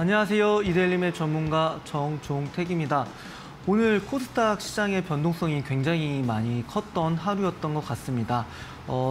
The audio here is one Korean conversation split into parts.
안녕하세요. 이데일리의 전문가 정종택입니다. 오늘 코스닥 시장의 변동성이 굉장히 많이 컸던 하루였던 것 같습니다.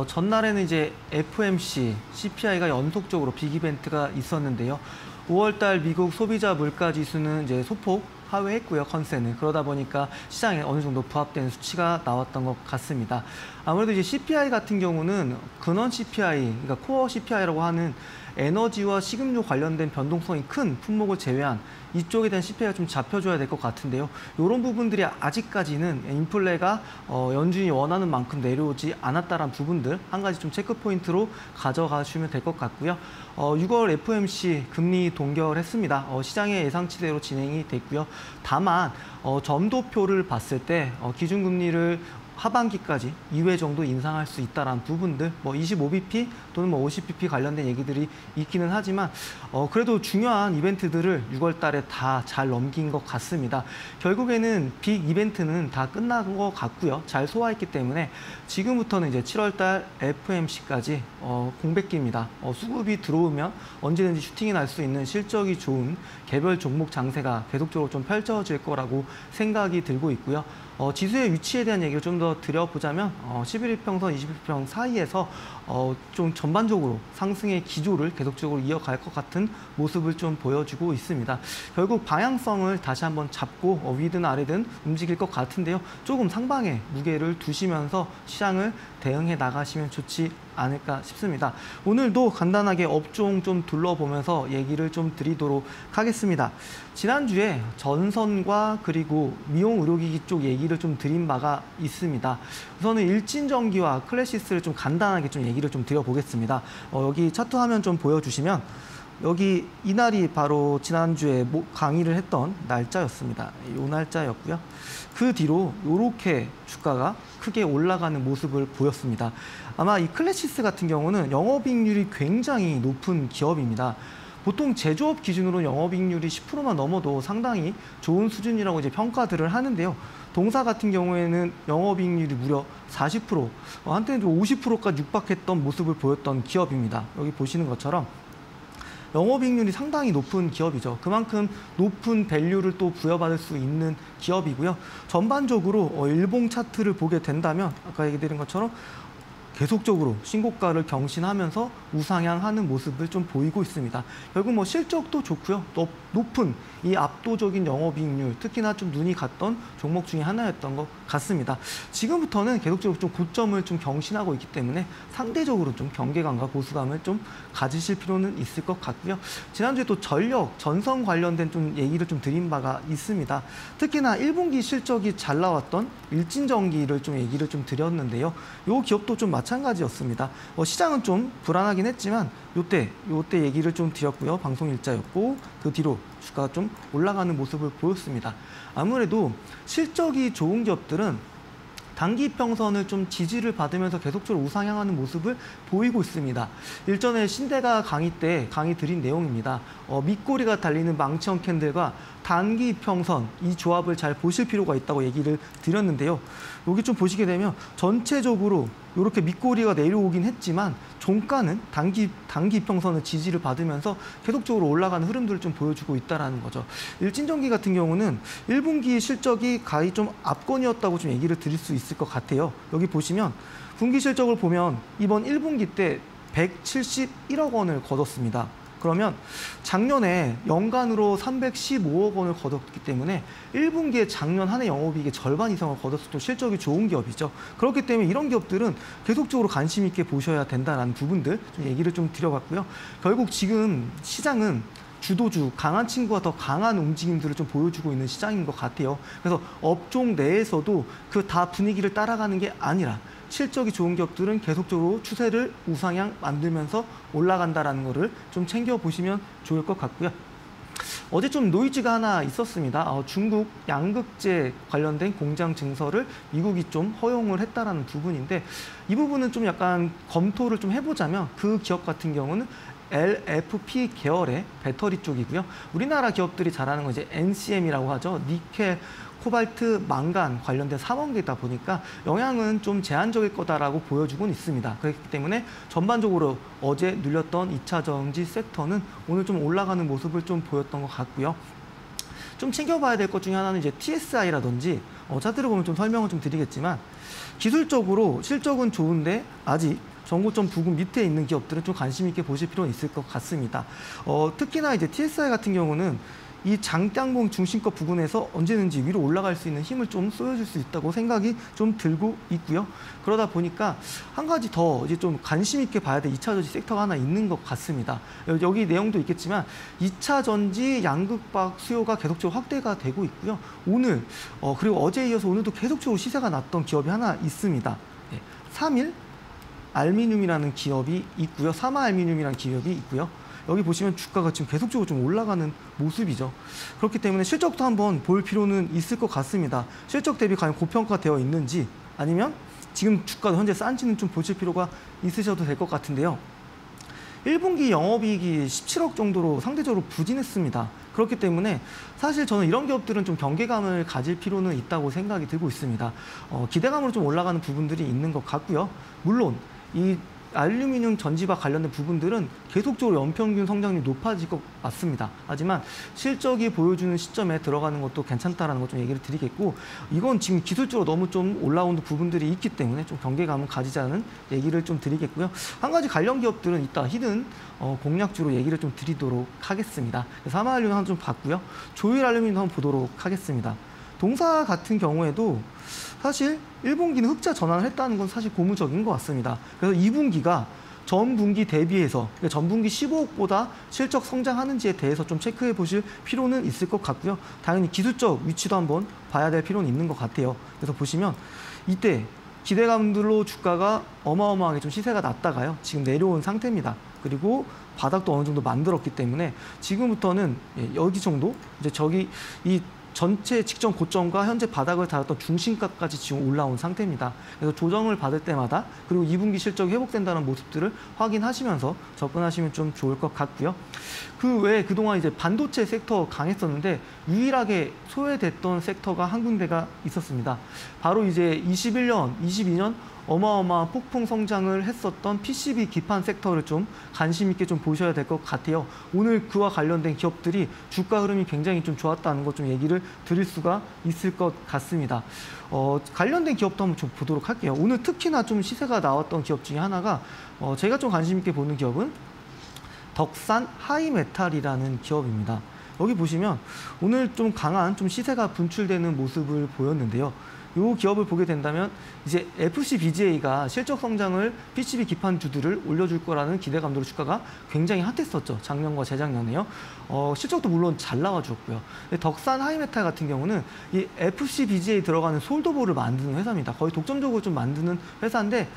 전날에는 이제 FOMC, CPI가 연속적으로 빅 이벤트가 있었는데요. 5월달 미국 소비자 물가 지수는 이제 소폭 하회했고요, 컨센은. 그러다 보니까 시장에 어느 정도 부합되는 수치가 나왔던 것 같습니다. 아무래도 이제 CPI 같은 경우는 근원 CPI, 그러니까 코어 CPI라고 하는 에너지와 식음료 관련된 변동성이 큰 품목을 제외한 이쪽에 대한 CPI가 좀 잡혀줘야 될 것 같은데요. 이런 부분들이 아직까지는 인플레가 연준이 원하는 만큼 내려오지 않았다는 부분들 한 가지 좀 체크 포인트로 가져가시면 될 것 같고요. 6월 FOMC 금리 동결했습니다. 시장의 예상치대로 진행이 됐고요. 다만 점도표를 봤을 때 기준금리를 하반기까지 2회 정도 인상할 수 있다는 부분들, 25bp 또는 50bp 관련된 얘기들이 있기는 하지만 그래도 중요한 이벤트들을 6월 달에 다 잘 넘긴 것 같습니다. 결국에는 빅 이벤트는 다 끝난 것 같고요. 잘 소화했기 때문에 지금부터는 이제 7월 달 FOMC까지 공백기입니다. 수급이 들어오면 언제든지 슈팅이 날 수 있는 실적이 좋은 개별 종목 장세가 계속적으로 좀 펼쳐질 거라고 생각이 들고 있고요. 지수의 위치에 대한 얘기를 좀 더 드려보자면 11일평선, 20일평 사이에서 좀 전반적으로 상승의 기조를 계속적으로 이어갈 것 같은 모습을 좀 보여주고 있습니다. 결국 방향성을 다시 한번 잡고 위든 아래든 움직일 것 같은데요. 조금 상방에 무게를 두시면서 시장을 대응해 나가시면 좋지 않을까 싶습니다. 오늘도 간단하게 업종 좀 둘러보면서 얘기를 좀 드리도록 하겠습니다. 지난주에 전선과 그리고 미용 의료기기 쪽 얘기를 좀 드린 바가 있습니다. 우선은 일진전기와 클래시스를 좀 간단하게 좀 얘기를 좀 드려보겠습니다. 여기 차트 화면 좀 보여주시면 여기 이날이 바로 지난주에 강의를 했던 날짜였습니다. 이 날짜였고요. 그 뒤로 이렇게 주가가 크게 올라가는 모습을 보였습니다. 아마 이 클래시스 같은 경우는 영업이익률이 굉장히 높은 기업입니다. 보통 제조업 기준으로 영업이익률이 10%만 넘어도 상당히 좋은 수준이라고 이제 평가들을 하는데요. 동사 같은 경우에는 영업이익률이 무려 40%, 한때는 50%까지 육박했던 모습을 보였던 기업입니다. 여기 보시는 것처럼 영업이익률이 상당히 높은 기업이죠. 그만큼 높은 밸류를 또 부여받을 수 있는 기업이고요. 전반적으로 일봉 차트를 보게 된다면 아까 얘기 드린 것처럼 계속적으로 신고가를 경신하면서 우상향하는 모습을 좀 보이고 있습니다. 결국 실적도 좋고요. 또 높은 이 압도적인 영업이익률, 특히나 좀 눈이 갔던 종목 중에 하나였던 것 같습니다. 지금부터는 계속적으로 좀 고점을 좀 경신하고 있기 때문에 상대적으로 좀 경계감과 보수감을 좀 가지실 필요는 있을 것 같고요. 지난주에 또 전력, 전선 관련된 좀 얘기를 좀 드린 바가 있습니다. 특히나 1분기 실적이 잘 나왔던 일진전기를 좀 얘기를 좀 드렸는데요. 이 기업도 좀 마찬가지였습니다. 시장은 좀 불안하긴 했지만 요때 얘기를 좀 드렸고요. 방송 일자였고 그 뒤로 주가가 좀 올라가는 모습을 보였습니다. 아무래도 실적이 좋은 기업들은 단기 평선을 좀 지지를 받으면서 계속적으로 우상향하는 모습을 보이고 있습니다. 일전에 신대가 강의 때 강의 드린 내용입니다. 밑꼬리가 달리는 망치형 캔들과 단기 평선 이 조합을 잘 보실 필요가 있다고 얘기를 드렸는데요. 여기 좀 보시게 되면 전체적으로 이렇게 밑꼬리가 내려오긴 했지만 종가는 단기 평선을 지지를 받으면서 계속적으로 올라가는 흐름들을 좀 보여주고 있다는 거죠. 일진전기 같은 경우는 1분기 실적이 가히 좀 압권이었다고 좀 얘기를 드릴 수 있을 것 같아요. 여기 보시면 분기 실적을 보면 이번 1분기 때 171억 원을 거뒀습니다. 그러면 작년에 연간으로 315억 원을 거뒀기 때문에 1분기에 작년 한 해 영업이익의 절반 이상을 거뒀을 때 실적이 좋은 기업이죠. 그렇기 때문에 이런 기업들은 계속적으로 관심 있게 보셔야 된다는 부분들 좀 얘기를 좀 드려봤고요. 결국 지금 시장은 주도주, 강한 친구가 더 강한 움직임들을 좀 보여주고 있는 시장인 것 같아요. 그래서 업종 내에서도 그 다 분위기를 따라가는 게 아니라 실적이 좋은 기업들은 계속적으로 추세를 우상향 만들면서 올라간다는 거를 좀 챙겨보시면 좋을 것 같고요. 어제 좀 노이즈가 하나 있었습니다. 중국 양극재 관련된 공장 증설을 미국이 좀 허용을 했다라는 부분인데 이 부분은 좀 약간 검토를 좀 해보자면 그 기업 같은 경우는 LFP 계열의 배터리 쪽이고요. 우리나라 기업들이 잘하는 건 이제 NCM이라고 하죠. 니켈, 코발트, 망간 관련된 산업이다 보니까 영향은 좀 제한적일 거다라고 보여주고는 있습니다. 그렇기 때문에 전반적으로 어제 눌렸던 2차 전지 섹터는 오늘 좀 올라가는 모습을 좀 보였던 것 같고요. 좀 챙겨봐야 될 것 중에 하나는 이제 TSI라든지 차트를 보면 좀 설명을 좀 드리겠지만 기술적으로 실적은 좋은데 아직 전고점 부근 밑에 있는 기업들은 좀 관심 있게 보실 필요는 있을 것 같습니다. 특히나 이제 TSI 같은 경우는 이 장대양봉 중심가 부근에서 언제든지 위로 올라갈 수 있는 힘을 좀 쏘여줄 수 있다고 생각이 좀 들고 있고요. 그러다 보니까 한 가지 더 이제 좀 관심 있게 봐야 될 2차 전지 섹터가 하나 있는 것 같습니다. 여기 내용도 있겠지만 2차 전지 양극박 수요가 계속적으로 확대가 되고 있고요. 오늘 그리고 어제에 이어서 오늘도 계속적으로 시세가 났던 기업이 하나 있습니다. 3일 알미늄이라는 기업이 있고요. 사마알미늄이라는 기업이 있고요. 여기 보시면 주가가 지금 계속적으로 좀 올라가는 모습이죠. 그렇기 때문에 실적도 한번 볼 필요는 있을 것 같습니다. 실적 대비 과연 고평가되어 있는지 아니면 지금 주가도 현재 싼지는 좀 보실 필요가 있으셔도 될 것 같은데요. 1분기 영업이익이 17억 정도로 상대적으로 부진했습니다. 그렇기 때문에 사실 저는 이런 기업들은 좀 경계감을 가질 필요는 있다고 생각이 들고 있습니다. 기대감으로 좀 올라가는 부분들이 있는 것 같고요. 물론 이 알루미늄 전지와 관련된 부분들은 계속적으로 연평균 성장률이 높아질 것 같습니다. 하지만 실적이 보여주는 시점에 들어가는 것도 괜찮다라는 것 좀 얘기를 드리겠고, 이건 지금 기술적으로 너무 좀 올라오는 부분들이 있기 때문에 좀 경계감을 가지자는 얘기를 좀 드리겠고요. 한 가지 관련 기업들은 이따 히든 공략주로 얘기를 좀 드리도록 하겠습니다. 사마알루미늄 한번 좀 봤고요. 조일 알루미늄 한번 보도록 하겠습니다. 동사 같은 경우에도 사실 1분기는 흑자 전환을 했다는 건 사실 고무적인 것 같습니다. 그래서 2분기가 전분기 대비해서 그러니까 전분기 15억보다 실적 성장하는지에 대해서 좀 체크해 보실 필요는 있을 것 같고요. 당연히 기술적 위치도 한번 봐야 될 필요는 있는 것 같아요. 그래서 보시면 이때 기대감들로 주가가 어마어마하게 좀 시세가 났다가요. 지금 내려온 상태입니다. 그리고 바닥도 어느 정도 만들었기 때문에 지금부터는 여기 정도 이제 저기 이 전체 직전 고점과 현재 바닥을 달았던 중심가까지 지금 올라온 상태입니다. 그래서 조정을 받을 때마다 그리고 2분기 실적이 회복된다는 모습들을 확인하시면서 접근하시면 좀 좋을 것 같고요. 그 외에 그동안 이제 반도체 섹터 강했었는데 유일하게 소외됐던 섹터가 한 군데가 있었습니다. 바로 이제 21년, 22년 어마어마한 폭풍 성장을 했었던 PCB 기판 섹터를 좀 관심 있게 좀 보셔야 될 것 같아요. 오늘 그와 관련된 기업들이 주가 흐름이 굉장히 좀 좋았다는 것 좀 얘기를 드릴 수가 있을 것 같습니다. 관련된 기업도 한번 좀 보도록 할게요. 오늘 특히나 좀 시세가 나왔던 기업 중에 하나가 제가 좀 관심 있게 보는 기업은 덕산 하이메탈이라는 기업입니다. 여기 보시면 오늘 좀 강한 좀 시세가 분출되는 모습을 보였는데요. 이 기업을 보게 된다면 이제 FCBGA가 실적 성장을 PCB 기판주들을 올려줄 거라는 기대감으로 주가가 굉장히 핫했었죠. 작년과 재작년에요. 실적도 물론 잘 나와주었고요. 덕산 하이메탈 같은 경우는 이 FCBGA 들어가는 솔더볼을 만드는 회사입니다. 거의 독점적으로 좀 만드는 회사인데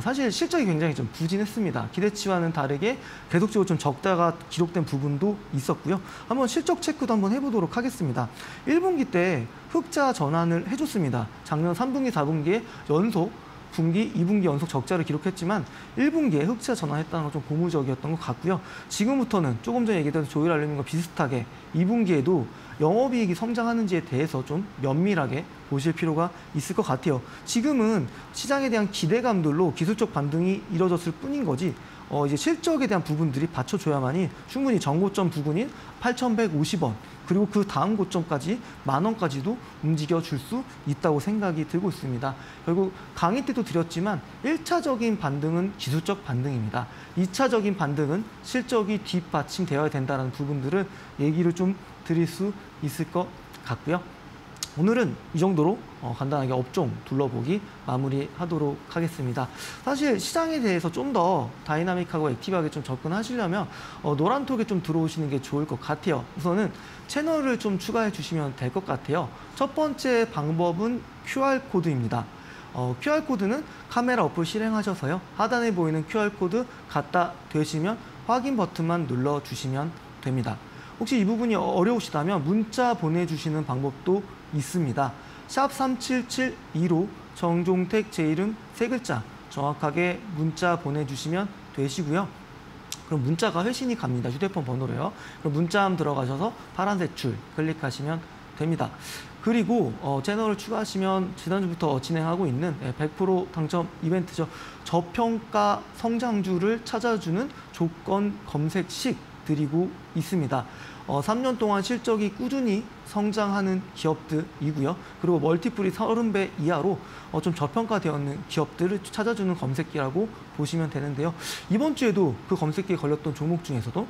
사실 실적이 굉장히 좀 부진했습니다. 기대치와는 다르게 계속적으로 좀 적자가 기록된 부분도 있었고요. 한번 실적 체크도 한번 해보도록 하겠습니다. 1분기 때 흑자 전환을 해줬습니다. 작년 3분기, 4분기에 연속 분기, 2분기 연속 적자를 기록했지만 1분기에 흑자 전환했다는 건 좀 고무적이었던 것 같고요. 지금부터는 조금 전에 얘기했던 조일 알루미늄과 비슷하게 2분기에도 영업이익이 성장하는지에 대해서 좀 면밀하게 보실 필요가 있을 것 같아요. 지금은 시장에 대한 기대감들로 기술적 반등이 이뤄졌을 뿐인 거지 이제 실적에 대한 부분들이 받쳐줘야만이 충분히 전고점 부근인 8,150원 그리고 그 다음 고점까지 10,000원까지도 움직여줄 수 있다고 생각이 들고 있습니다. 결국 강의 때도 드렸지만 1차적인 반등은 기술적 반등입니다. 2차적인 반등은 실적이 뒷받침되어야 된다는 부분들을 얘기를 좀 드릴 수 있을 것 같고요. 오늘은 이 정도로 간단하게 업종 둘러보기 마무리하도록 하겠습니다. 사실 시장에 대해서 좀 더 다이나믹하고 액티브하게 좀 접근하시려면 노란톡에 좀 들어오시는 게 좋을 것 같아요. 우선은 채널을 좀 추가해 주시면 될 것 같아요. 첫 번째 방법은 QR코드입니다. QR코드는 카메라 어플 실행하셔서요. 하단에 보이는 QR코드 갖다 대시면 확인 버튼만 눌러주시면 됩니다. 혹시 이 부분이 어려우시다면 문자 보내주시는 방법도 있습니다. 샵 3772로 정종택 제 이름 3글자 정확하게 문자 보내주시면 되시고요. 그럼 문자가 회신이 갑니다. 휴대폰 번호로요. 그럼 문자함 들어가셔서 파란색 줄 클릭하시면 됩니다. 그리고 채널을 추가하시면 지난주부터 진행하고 있는 100% 당첨 이벤트죠. 저평가 성장주를 찾아주는 조건 검색식 드리고 있습니다. 3년 동안 실적이 꾸준히 성장하는 기업들이고요. 그리고 멀티플이 30배 이하로 좀 저평가되어 있는 기업들을 찾아주는 검색기라고 보시면 되는데요. 이번 주에도 그 검색기에 걸렸던 종목 중에서도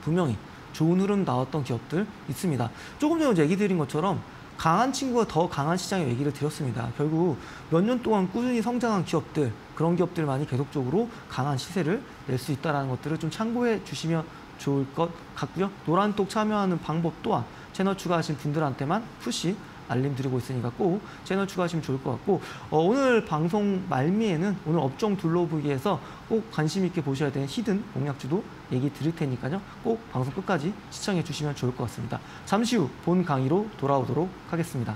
분명히 좋은 흐름 나왔던 기업들 있습니다. 조금 전에 얘기 드린 것처럼 강한 친구가 더 강한 시장의 얘기를 드렸습니다. 결국 몇 년 동안 꾸준히 성장한 기업들, 그런 기업들만이 계속적으로 강한 시세를 낼 수 있다는 것들을 좀 참고해 주시면 좋을 것 같고요. 노란톡 참여하는 방법 또한 채널 추가하신 분들한테만 푸시 알림 드리고 있으니까 꼭 채널 추가하시면 좋을 것 같고, 오늘 방송 말미에는 오늘 업종 둘러보기에서 꼭 관심 있게 보셔야 되는 히든 공략주도 얘기 드릴 테니까요. 꼭 방송 끝까지 시청해 주시면 좋을 것 같습니다. 잠시 후 본 강의로 돌아오도록 하겠습니다.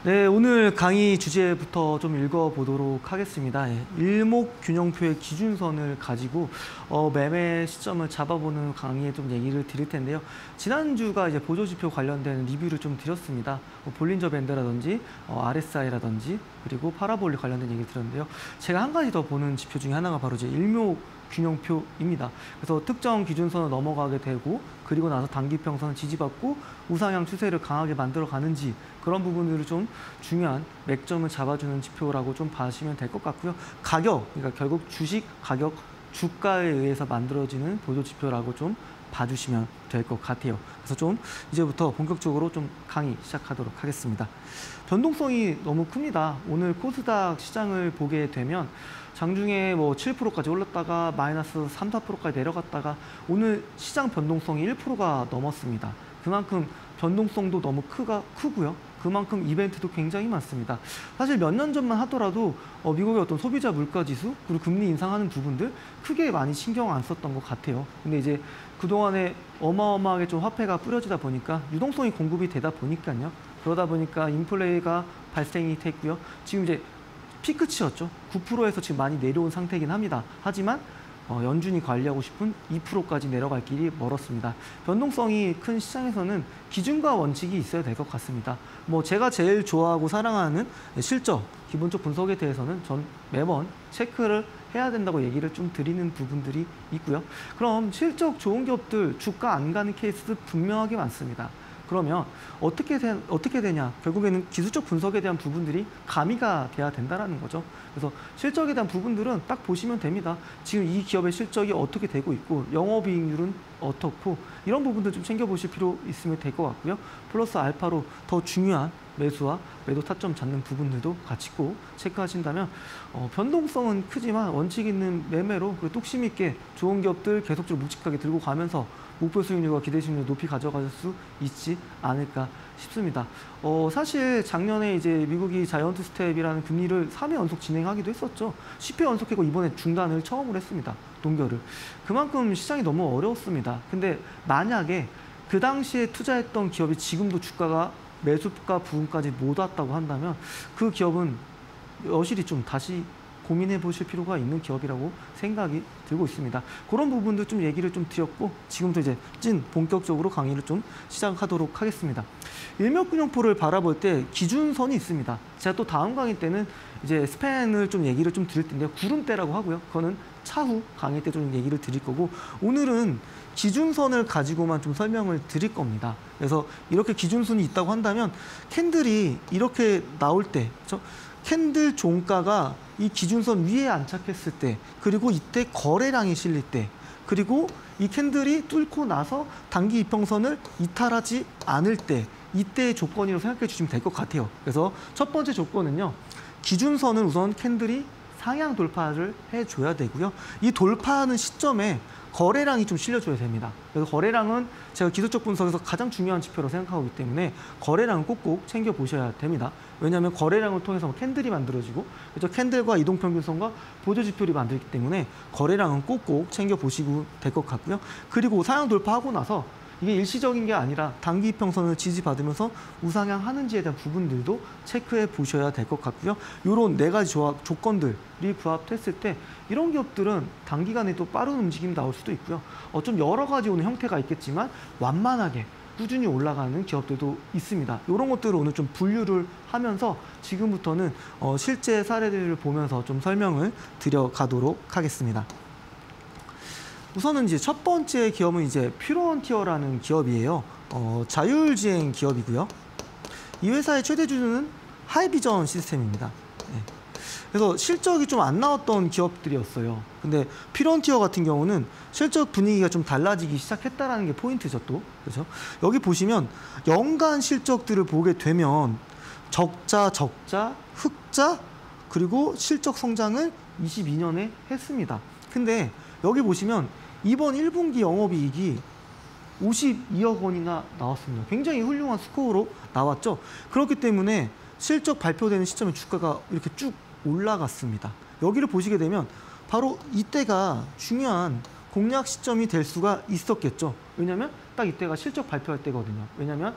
네, 오늘 강의 주제부터 좀 읽어보도록 하겠습니다. 일목균형표의 기준선을 가지고 매매 시점을 잡아보는 강의에 좀 얘기를 드릴 텐데요. 지난주가 이제 보조지표 관련된 리뷰를 좀 드렸습니다. 볼린저 밴드라든지 RSI라든지 그리고 파라볼릭 관련된 얘기를 드렸는데요. 제가 한 가지 더 보는 지표 중에 하나가 바로 이제 일목균형표입니다. 그래서 특정 기준선을 넘어가게 되고 그리고 나서 단기평선을 지지받고 우상향 추세를 강하게 만들어 가는지, 그런 부분들을 좀 중요한 맥점을 잡아주는 지표라고 좀 봐주시면 될 것 같고요. 가격, 그러니까 결국 주식 가격, 주가에 의해서 만들어지는 보조 지표라고 좀 봐주시면 될 것 같아요. 그래서 좀 이제부터 본격적으로 좀 강의 시작하도록 하겠습니다. 변동성이 너무 큽니다. 오늘 코스닥 시장을 보게 되면 장중에 뭐 7%까지 올랐다가 마이너스 3, 4%까지 내려갔다가 오늘 시장 변동성이 1%가 넘었습니다. 그만큼 변동성도 너무 크고요. 그만큼 이벤트도 굉장히 많습니다. 사실 몇 년 전만 하더라도 미국의 어떤 소비자 물가지수 그리고 금리 인상하는 부분들 크게 많이 신경 안 썼던 것 같아요. 근데 이제 그동안에 어마어마하게 좀 화폐가 뿌려지다 보니까 유동성이 공급이 되다 보니까요. 그러다 보니까 인플레가 발생이 됐고요. 지금 이제 피크치였죠. 9%에서 지금 많이 내려온 상태이긴 합니다. 하지만 연준이 관리하고 싶은 2%까지 내려갈 길이 멀었습니다. 변동성이 큰 시장에서는 기준과 원칙이 있어야 될 것 같습니다. 뭐 제가 제일 좋아하고 사랑하는 실적, 기본적 분석에 대해서는 전 매번 체크를 해야 된다고 얘기를 좀 드리는 부분들이 있고요. 그럼 실적 좋은 기업들 주가 안 가는 케이스도 분명하게 많습니다. 그러면 어떻게 되냐? 결국에는 기술적 분석에 대한 부분들이 가미가 돼야 된다는 거죠. 그래서 실적에 대한 부분들은 딱 보시면 됩니다. 지금 이 기업의 실적이 어떻게 되고 있고 영업이익률은 어떻고 이런 부분들 좀 챙겨보실 필요 있으면 될 것 같고요. 플러스 알파로 더 중요한 매수와 매도 타점 잡는 부분들도 같이 꼭 체크하신다면 변동성은 크지만 원칙 있는 매매로 뚝심 있게 좋은 기업들 계속적으로 묵직하게 들고 가면서 목표 수익률과 기대 수익률 높이 가져갈 수 있지 않을까 싶습니다. 사실 작년에 이제 미국이 자이언트 스텝이라는 금리를 3회 연속 진행하기도 했었죠. 10회 연속했고 이번에 중단을 처음으로 했습니다. 동결을. 그만큼 시장이 너무 어려웠습니다. 근데 만약에 그 당시에 투자했던 기업이 지금도 주가가 매수가 부분까지 못 왔다고 한다면 그 기업은 여실히 좀 다시 고민해 보실 필요가 있는 기업이라고 생각이 들고 있습니다. 그런 부분도 좀 얘기를 좀 드렸고 지금부터 이제 본격적으로 강의를 좀 시작하도록 하겠습니다. 일맥균형포를 바라볼 때 기준선이 있습니다. 제가 또 다음 강의 때는 이제 스팬을 좀 얘기를 좀 드릴 텐데요. 구름대라고 하고요. 그거는 차후 강의 때 좀 얘기를 드릴 거고 오늘은 기준선을 가지고만 좀 설명을 드릴 겁니다. 그래서 이렇게 기준선이 있다고 한다면 캔들이 이렇게 나올 때 그렇죠? 캔들 종가가 이 기준선 위에 안착했을 때 그리고 이때 거래량이 실릴 때 그리고 이 캔들이 뚫고 나서 단기 이평선을 이탈하지 않을 때 이때의 조건이라고 생각해 주시면 될 것 같아요. 그래서 첫 번째 조건은요. 기준선은 우선 캔들이 상향 돌파를 해줘야 되고요. 이 돌파하는 시점에 거래량이 좀 실려줘야 됩니다. 그래서 거래량은 제가 기술적 분석에서 가장 중요한 지표로 생각하고 있기 때문에 거래량은 꼭꼭 챙겨보셔야 됩니다. 왜냐하면 거래량을 통해서 캔들이 만들어지고 그래서 캔들과 이동평균선과 보조지표를 만들기 때문에 거래량은 꼭꼭 챙겨보시고 될 것 같고요. 그리고 상향 돌파하고 나서 이게 일시적인 게 아니라 단기 이평선을 지지받으면서 우상향 하는지에 대한 부분들도 체크해 보셔야 될 것 같고요. 이런 네 가지 조건들이 부합했을 때 이런 기업들은 단기간에 또 빠른 움직임이 나올 수도 있고요. 좀 여러 가지 오는 형태가 있겠지만 완만하게 꾸준히 올라가는 기업들도 있습니다. 이런 것들을 오늘 좀 분류를 하면서 지금부터는 실제 사례들을 보면서 좀 설명을 드려가도록 하겠습니다. 우선은 이제 첫 번째 기업은 이제 퓨런티어라는 기업이에요. 자율주행 기업이고요. 이 회사의 최대 주주는 하이비전 시스템입니다. 네. 그래서 실적이 좀 안 나왔던 기업들이었어요. 근데 퓨런티어 같은 경우는 실적 분위기가 좀 달라지기 시작했다라는 게 포인트죠, 또. 그렇죠? 여기 보시면 연간 실적들을 보게 되면 적자, 흑자, 그리고 실적 성장을 22년에 했습니다. 근데 여기 보시면 이번 1분기 영업이익이 52억 원이나 나왔습니다. 굉장히 훌륭한 스코어로 나왔죠. 그렇기 때문에 실적 발표되는 시점에 주가가 이렇게 쭉 올라갔습니다. 여기를 보시게 되면 바로 이때가 중요한 공략 시점이 될 수가 있었겠죠. 왜냐하면 딱 이때가 실적 발표할 때거든요. 왜냐하면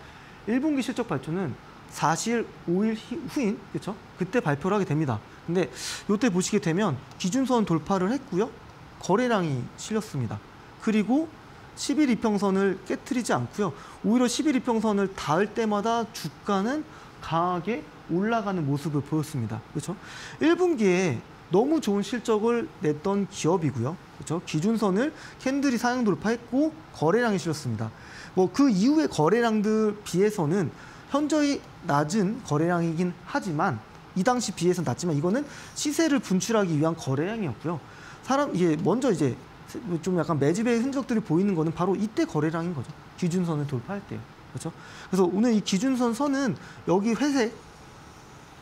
1분기 실적 발표는 4일, 5일 후인 그렇죠? 그때 발표를 하게 됩니다. 근데 이때 보시게 되면 기준선 돌파를 했고요. 거래량이 실렸습니다. 그리고 10일 이평선을 깨트리지 않고요. 오히려 10일 이평선을 닿을 때마다 주가는 강하게 올라가는 모습을 보였습니다. 그렇죠? 1분기에 너무 좋은 실적을 냈던 기업이고요. 그렇죠? 기준선을 캔들이 상향 돌파했고 거래량이 실렸습니다. 뭐 그 이후의 거래량들 비해서는 현저히 낮은 거래량이긴 하지만 이 당시 비해서는 낮지만 이거는 시세를 분출하기 위한 거래량이었고요. 이게 먼저 이제 좀 약간 매집의 흔적들이 보이는 거는 바로 이때 거래량인 거죠. 기준선을 돌파할 때요. 그렇죠? 그래서 오늘 이 기준선 선은 여기 회색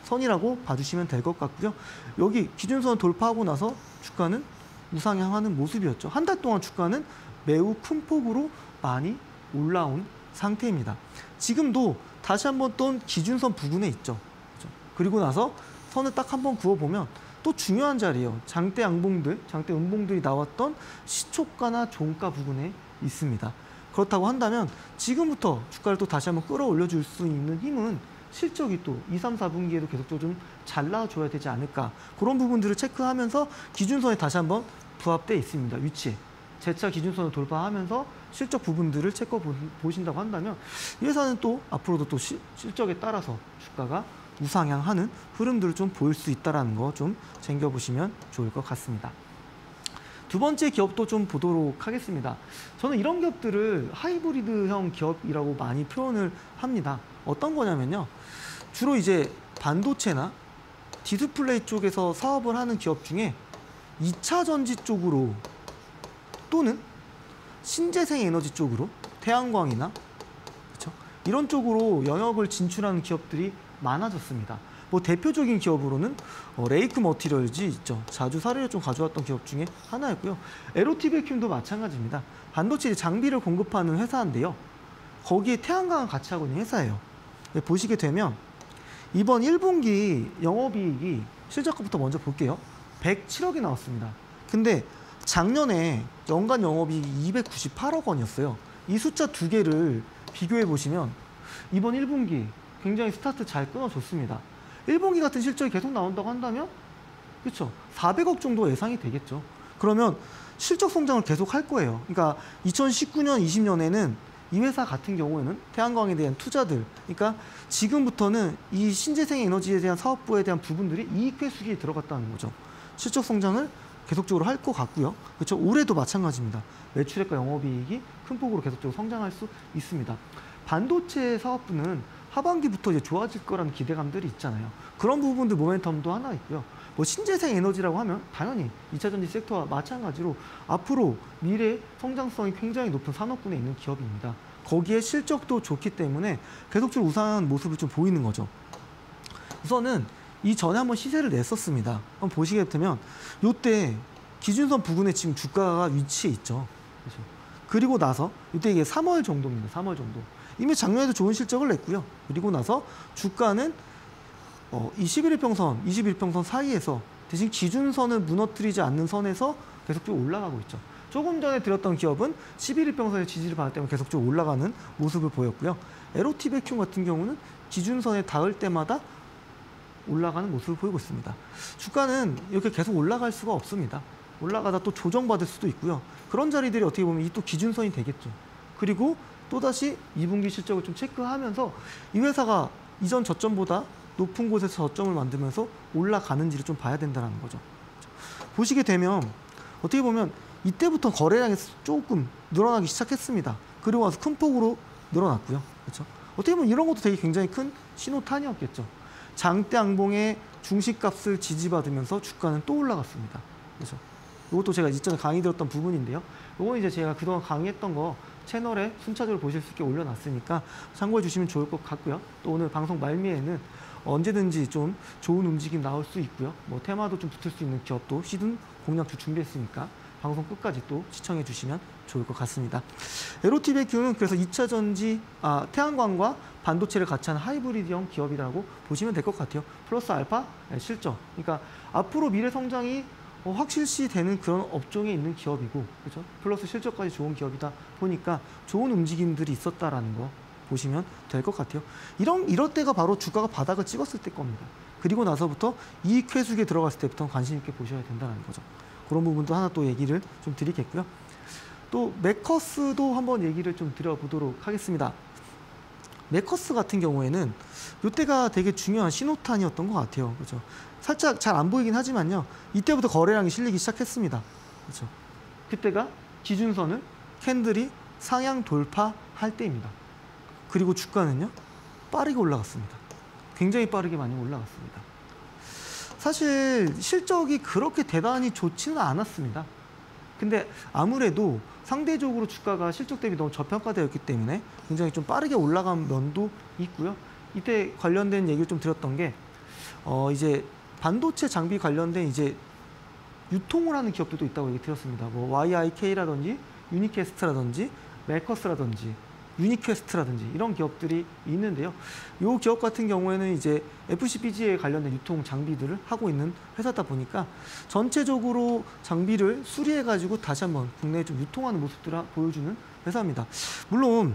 선이라고 봐주시면 될 것 같고요. 여기 기준선 돌파하고 나서 주가는 우상향하는 모습이었죠. 한 달 동안 주가는 매우 큰 폭으로 많이 올라온 상태입니다. 지금도 다시 한번 또 기준선 부근에 있죠. 그렇죠? 그리고 나서 선을 딱 한번 그어보면 또 중요한 자리예요. 장대 음봉들이 나왔던 시초가나 종가 부근에 있습니다. 그렇다고 한다면 지금부터 주가를 또 다시 한번 끌어올려 줄 수 있는 힘은 실적이 또 2, 3, 4분기에도 계속적으로 좀 잘 나와줘야 되지 않을까. 그런 부분들을 체크하면서 기준선에 다시 한번 부합되어 있습니다. 위치에. 재차 기준선을 돌파하면서 실적 부분들을 체크해 보신다고 한다면 이 회사는 또 앞으로도 또 실적에 따라서 주가가 우상향하는 흐름들을 좀 보일 수 있다는 거 좀 챙겨보시면 좋을 것 같습니다. 두 번째 기업도 좀 보도록 하겠습니다. 저는 이런 기업들을 하이브리드형 기업이라고 많이 표현을 합니다. 어떤 거냐면요. 주로 이제 반도체나 디스플레이 쪽에서 사업을 하는 기업 중에 2차 전지 쪽으로 또는 신재생 에너지 쪽으로 태양광이나 그렇죠? 이런 쪽으로 영역을 진출하는 기업들이 많아졌습니다. 뭐 대표적인 기업으로는 레이크 머티리얼즈 있죠. 자주 사례를 좀 가져왔던 기업 중에 하나였고요. 에로티 베큐움도 마찬가지입니다. 반도체 장비를 공급하는 회사인데요. 거기에 태양광을 같이 하고 있는 회사예요. 보시게 되면 이번 1분기 영업이익이 실적부터 먼저 볼게요. 107억이 나왔습니다. 근데 작년에 연간 영업이익이 298억 원이었어요. 이 숫자 두 개를 비교해 보시면 이번 1분기 굉장히 스타트 잘 끊어줬습니다. 1분기 같은 실적이 계속 나온다고 한다면 그렇죠. 400억 정도 예상이 되겠죠. 그러면 실적 성장을 계속 할 거예요. 그러니까 2019년, 20년에는 이 회사 같은 경우에는 태양광에 대한 투자들, 그러니까 지금부터는 이 신재생 에너지에 대한 사업부에 대한 부분들이 이익 회수기에 들어갔다는 거죠. 실적 성장을 계속적으로 할 것 같고요. 그렇죠. 올해도 마찬가지입니다. 매출액과 영업이익이 큰 폭으로 계속적으로 성장할 수 있습니다. 반도체 사업부는 하반기부터 이제 좋아질 거라는 기대감들이 있잖아요. 그런 부분들 모멘텀도 하나 있고요. 뭐 신재생 에너지라고 하면 당연히 2차 전지 섹터와 마찬가지로 앞으로 미래 성장성이 굉장히 높은 산업군에 있는 기업입니다. 거기에 실적도 좋기 때문에 계속적으로 우상한 모습을 좀 보이는 거죠. 우선은 이전에 한번 시세를 냈었습니다. 한번 보시게 되면 이때 기준선 부근에 지금 주가가 위치해 있죠. 그렇죠? 그리고 나서 이때 이게 3월 정도입니다. 3월 정도. 이미 작년에도 좋은 실적을 냈고요. 그리고 나서 주가는 이 11일평선, 21일평선 사이에서 대신 기준선을 무너뜨리지 않는 선에서 계속적으로 올라가고 있죠. 조금 전에 들었던 기업은 11일평선의 지지를 받을 때만 계속적으로 올라가는 모습을 보였고요. LOT 백큐 같은 경우는 기준선에 닿을 때마다 올라가는 모습을 보이고 있습니다. 주가는 이렇게 계속 올라갈 수가 없습니다. 올라가다 또 조정받을 수도 있고요. 그런 자리들이 어떻게 보면 이 또 기준선이 되겠죠. 그리고 또다시 2분기 실적을 좀 체크하면서 이 회사가 이전 저점보다 높은 곳에서 저점을 만들면서 올라가는지를 좀 봐야 된다는 거죠. 보시게 되면 어떻게 보면 이때부터 거래량이 조금 늘어나기 시작했습니다. 그리고 와서 큰 폭으로 늘어났고요. 그렇죠? 어떻게 보면 이런 것도 되게 굉장히 큰 신호탄이었겠죠. 장대 양봉의 중시값을 지지받으면서 주가는 또 올라갔습니다. 그렇죠? 이것도 제가 이전에 강의 들었던 부분인데요. 이건 이제 제가 그동안 강의했던 거 채널에 순차적으로 보실 수 있게 올려놨으니까 참고해 주시면 좋을 것 같고요. 또 오늘 방송 말미에는 언제든지 좀 좋은 움직임 나올 수 있고요. 뭐 테마도 좀 붙을 수 있는 기업도 시든 공략주 준비했으니까 방송 끝까지 또 시청해 주시면 좋을 것 같습니다. LOT 백큐는 그래서 2차 전지, 태양광과 반도체를 같이 하는 하이브리드형 기업이라고 보시면 될 것 같아요. 플러스 알파 실적. 그러니까 앞으로 미래 성장이 확실시 되는 그런 업종에 있는 기업이고, 그렇죠? 플러스 실적까지 좋은 기업이다 보니까 좋은 움직임들이 있었다라는 거 보시면 될 것 같아요. 이럴 때가 바로 주가가 바닥을 찍었을 때 겁니다. 그리고 나서부터 이익 회수기에 들어갔을 때부터 관심 있게 보셔야 된다는 거죠. 그런 부분도 하나 또 얘기를 좀 드리겠고요. 또 메커스도 한번 얘기를 좀 드려보도록 하겠습니다. 메커스 같은 경우에는 이때가 되게 중요한 신호탄이었던 것 같아요. 그렇죠? 살짝 잘 안 보이긴 하지만요. 이때부터 거래량이 실리기 시작했습니다. 그렇죠? 그때가 기준선을 캔들이 상향 돌파할 때입니다. 그리고 주가는요. 빠르게 올라갔습니다. 굉장히 빠르게 많이 올라갔습니다. 사실 실적이 그렇게 대단히 좋지는 않았습니다. 근데 아무래도 상대적으로 주가가 실적 대비 너무 저평가되었기 때문에 굉장히 좀 빠르게 올라간 면도 있고요. 이때 관련된 얘기를 좀 드렸던 게 이제 반도체 장비 관련된 이제 유통을 하는 기업들도 있다고 얘기 드렸습니다. 뭐 YIK라든지 유니캐스트라든지 메커스라든지 유니퀘스트라든지 이런 기업들이 있는데요. 이 기업 같은 경우에는 이제 FCBG에 관련된 유통 장비들을 하고 있는 회사다 보니까 전체적으로 장비를 수리해가지고 다시 한번 국내에 좀 유통하는 모습들을 보여주는 회사입니다. 물론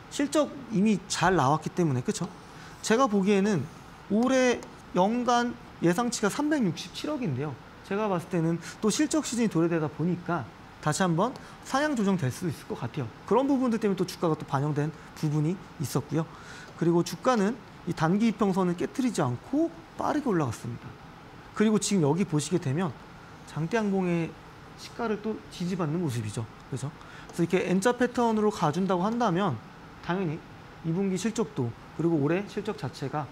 실적 이미 잘 나왔기 때문에 그렇죠. 제가 보기에는 올해 연간 예상치가 367억인데요. 제가 봤을 때는 또 실적 시즌이 도래되다 보니까 다시 한번 상향 조정될 수 있을 것 같아요. 그런 부분들 때문에 또 주가가 또 반영된 부분이 있었고요. 그리고 주가는 이 단기 이평선을 깨트리지 않고 빠르게 올라갔습니다. 그리고 지금 여기 보시게 되면 장대 양봉의 시가를 또 지지받는 모습이죠. 그죠? 그래서 이렇게 N자 패턴으로 가준다고 한다면 당연히 2분기 실적도 그리고 올해 실적 자체가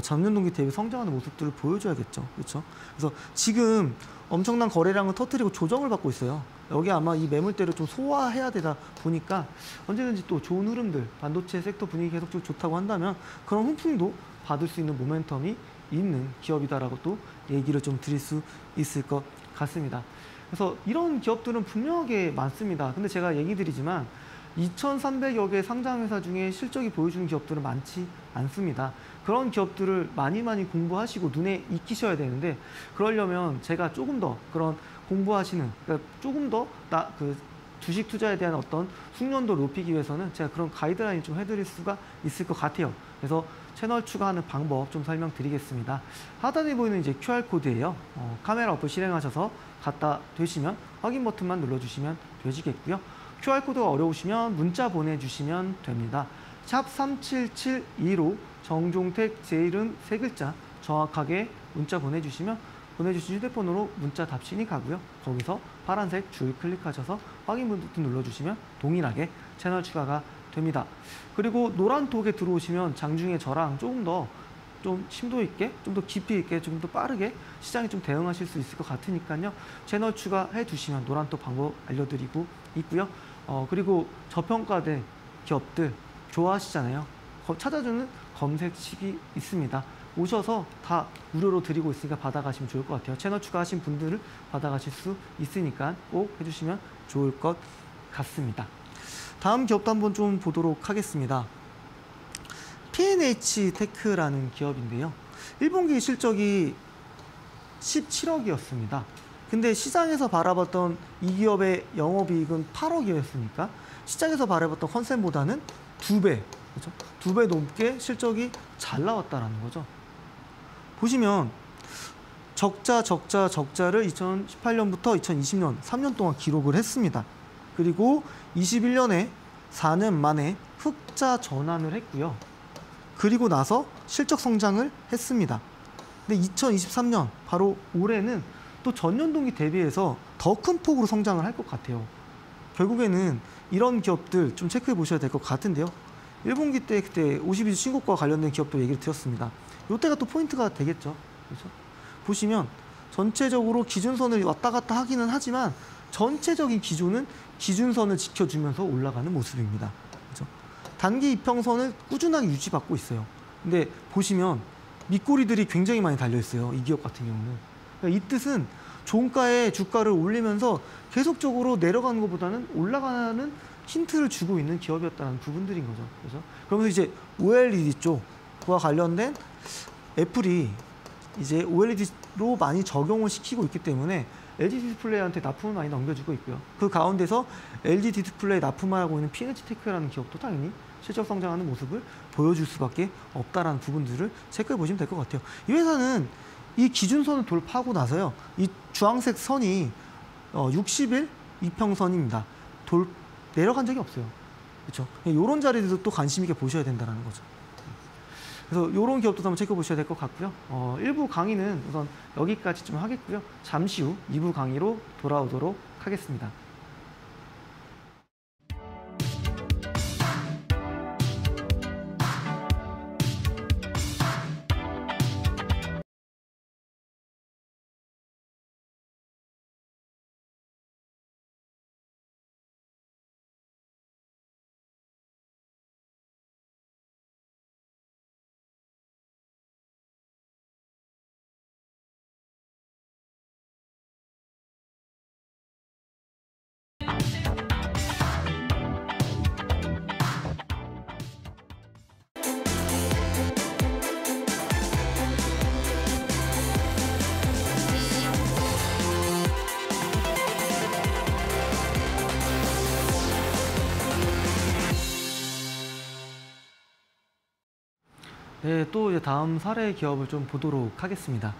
전년 동기 대비 성장하는 모습들을 보여줘야겠죠. 그렇죠? 그래서 지금 엄청난 거래량을 터뜨리고 조정을 받고 있어요. 여기 아마 이 매물대를 좀 소화해야 되다 보니까 언제든지 또 좋은 흐름들, 반도체 섹터 분위기 계속 좀 좋다고 한다면 그런 훈풍도 받을 수 있는 모멘텀이 있는 기업이다라고 또 얘기를 좀 드릴 수 있을 것 같습니다. 그래서 이런 기업들은 분명하게 많습니다. 근데 제가 얘기 드리지만 2,300여 개 상장회사 중에 실적이 보여주는 기업들은 많지 않습니다. 그런 기업들을 많이 공부하시고 눈에 익히셔야 되는데 그러려면 제가 조금 더 그런 공부하시는, 그러니까 조금 더 주식 투자에 대한 어떤 숙련도를 높이기 위해서는 제가 그런 가이드라인 좀 해드릴 수가 있을 것 같아요. 그래서 채널 추가하는 방법 좀 설명드리겠습니다. 하단에 보이는 이제 QR코드예요. 카메라 어플 실행하셔서 갖다 대시면 확인 버튼만 눌러주시면 되시겠고요. QR코드가 어려우시면 문자 보내주시면 됩니다. 샵 3772로 정종택 제 이름 3글자 정확하게 문자 보내주시면 보내주신 휴대폰으로 문자 답신이 가고요. 거기서 파란색 줄 클릭하셔서 확인 버튼 눌러주시면 동일하게 채널 추가가 됩니다. 그리고 노란 톡에 들어오시면 장중에 저랑 조금 더 좀 심도 있게, 좀 더 깊이 있게, 좀 더 빠르게 시장에 좀 대응하실 수 있을 것 같으니까요. 채널 추가해 주시면 노란 톡 방법 알려드리고 있고요. 그리고 저평가된 기업들 좋아하시잖아요. 찾아주는 검색식이 있습니다. 오셔서 다 무료로 드리고 있으니까 받아가시면 좋을 것 같아요. 채널 추가하신 분들을 받아가실 수 있으니까 꼭 해주시면 좋을 것 같습니다. 다음 기업도 한번 좀 보도록 하겠습니다. P&H 테크라는 기업인데요. 1분기 실적이 17억이었습니다. 근데 시장에서 바라봤던 이 기업의 영업이익은 8억이었으니까 시장에서 바라봤던 컨셉보다는 2배, 그렇죠? 2배 넘게 실적이 잘 나왔다라는 거죠. 보시면 적자를 2018년부터 2020년 3년 동안 기록을 했습니다. 그리고 21년에 4년 만에 흑자 전환을 했고요. 그리고 나서 실적 성장을 했습니다. 근데 2023년 바로 올해는 또 전년 동기 대비해서 더 큰 폭으로 성장을 할 것 같아요. 결국에는 이런 기업들 좀 체크해 보셔야 될 것 같은데요. 1분기 때 그때 52주 신고가 관련된 기업도 얘기를 드렸습니다. 이때가 또 포인트가 되겠죠. 그렇죠? 보시면 전체적으로 기준선을 왔다 갔다 하기는 하지만 전체적인 기조는 기준선을 지켜주면서 올라가는 모습입니다. 그렇죠? 단기 이평선을 꾸준하게 유지받고 있어요. 근데 보시면 밑꼬리들이 굉장히 많이 달려있어요. 이 기업 같은 경우는. 그러니까 이 뜻은 종가에 주가를 올리면서 계속적으로 내려가는 것보다는 올라가는 힌트를 주고 있는 기업이었다는 부분들인 거죠. 그렇죠? 그러면서 이제 OLED 쪽과 관련된 애플이 이제 OLED로 많이 적용을 시키고 있기 때문에 LG 디스플레이한테 납품을 많이 넘겨주고 있고요. 그 가운데서 LG 디스플레이 납품하고 있는 P&H 테크라는 기업도 당연히 실적 성장하는 모습을 보여줄 수밖에 없다라는 부분들을 체크해 보시면 될 것 같아요. 이 회사는 이 기준선을 돌파하고 나서요. 이 주황색 선이 60일 이평선입니다. 내려간 적이 없어요. 그렇죠? 이런 자리들도 또 관심 있게 보셔야 된다는 거죠. 그래서 이런 기업도 한번 체크해 보셔야 될 것 같고요. 1부 강의는 우선 여기까지 좀 하겠고요. 잠시 후 2부 강의로 돌아오도록 하겠습니다. 네, 또 이제 다음 사례 기업을 좀 보도록 하겠습니다.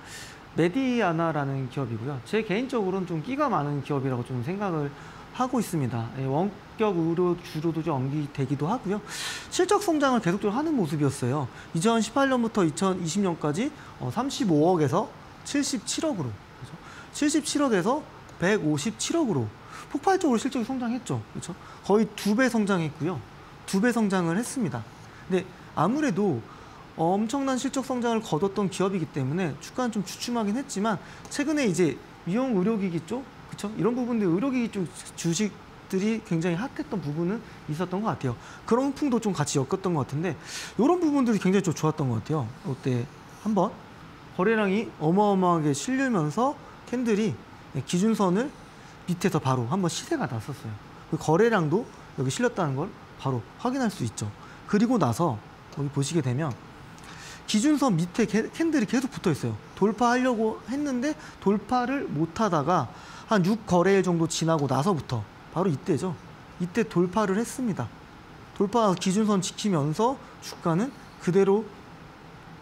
메디아나라는 기업이고요. 제 개인적으로는 좀 끼가 많은 기업이라고 좀 생각을 하고 있습니다. 원격 의료 주로도 연기되기도 하고요. 실적 성장을 계속적으로 하는 모습이었어요. 2018년부터 2020년까지 35억에서 77억으로, 그렇죠? 77억에서 157억으로 폭발적으로 실적이 성장했죠. 그렇죠? 거의 2배 성장했고요. 2배 성장을 했습니다. 근데 아무래도 엄청난 실적 성장을 거뒀던 기업이기 때문에 주가는 좀 주춤하긴 했지만 최근에 이제 미용 의료기기 쪽, 그쵸? 이런 부분들 의료기기 쪽 주식들이 굉장히 핫했던 부분은 있었던 것 같아요. 그런 풍도 좀 같이 엮였던 것 같은데 이런 부분들이 굉장히 좀 좋았던 것 같아요. 이때 한번 거래량이 어마어마하게 실리면서 캔들이 기준선을 밑에서 바로 한번 시세가 났었어요. 그 거래량도 여기 실렸다는 걸 바로 확인할 수 있죠. 그리고 나서 여기 보시게 되면 기준선 밑에 캔들이 계속 붙어 있어요. 돌파하려고 했는데 돌파를 못 하다가 한 6거래일 정도 지나고 나서부터 바로 이때죠. 이때 돌파를 했습니다. 돌파 기준선 지키면서 주가는 그대로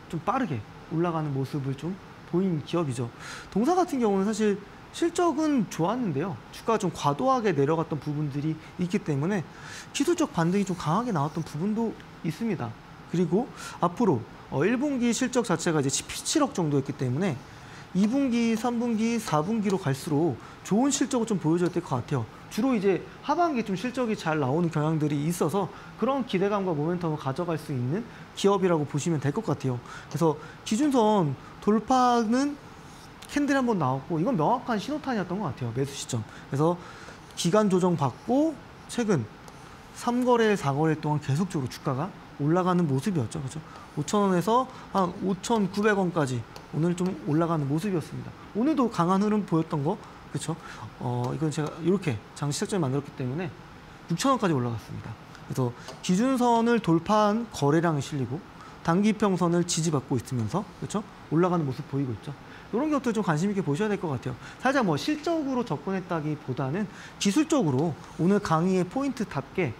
좀 빠르게 올라가는 모습을 좀 보인 기업이죠. 동사 같은 경우는 사실 실적은 좋았는데요. 주가가 좀 과도하게 내려갔던 부분들이 있기 때문에 기술적 반등이 좀 강하게 나왔던 부분도 있습니다. 그리고 앞으로 1분기 실적 자체가 이제 17억 정도였기 때문에 2분기, 3분기, 4분기로 갈수록 좋은 실적을 좀 보여줘야 될 것 같아요. 주로 이제 하반기 좀 실적이 잘 나오는 경향들이 있어서 그런 기대감과 모멘텀을 가져갈 수 있는 기업이라고 보시면 될 것 같아요. 그래서 기준선 돌파는 캔들 한번 나왔고 이건 명확한 신호탄이었던 것 같아요. 매수 시점. 그래서 기간 조정 받고 최근 3거래, 4거래 동안 계속적으로 주가가 올라가는 모습이었죠. 그렇죠? 5,000원에서 한 5,900원까지 오늘 좀 올라가는 모습이었습니다. 오늘도 강한 흐름 보였던 거, 그렇죠? 이건 제가 이렇게 장 시작점을 만들었기 때문에 6,000원까지 올라갔습니다. 그래서 기준선을 돌파한 거래량이 실리고 단기평선을 지지받고 있으면서 그렇죠? 올라가는 모습 보이고 있죠. 이런 것들 좀 관심 있게 보셔야 될 것 같아요. 살짝 뭐 실적으로 접근했다기보다는 기술적으로 오늘 강의의 포인트답게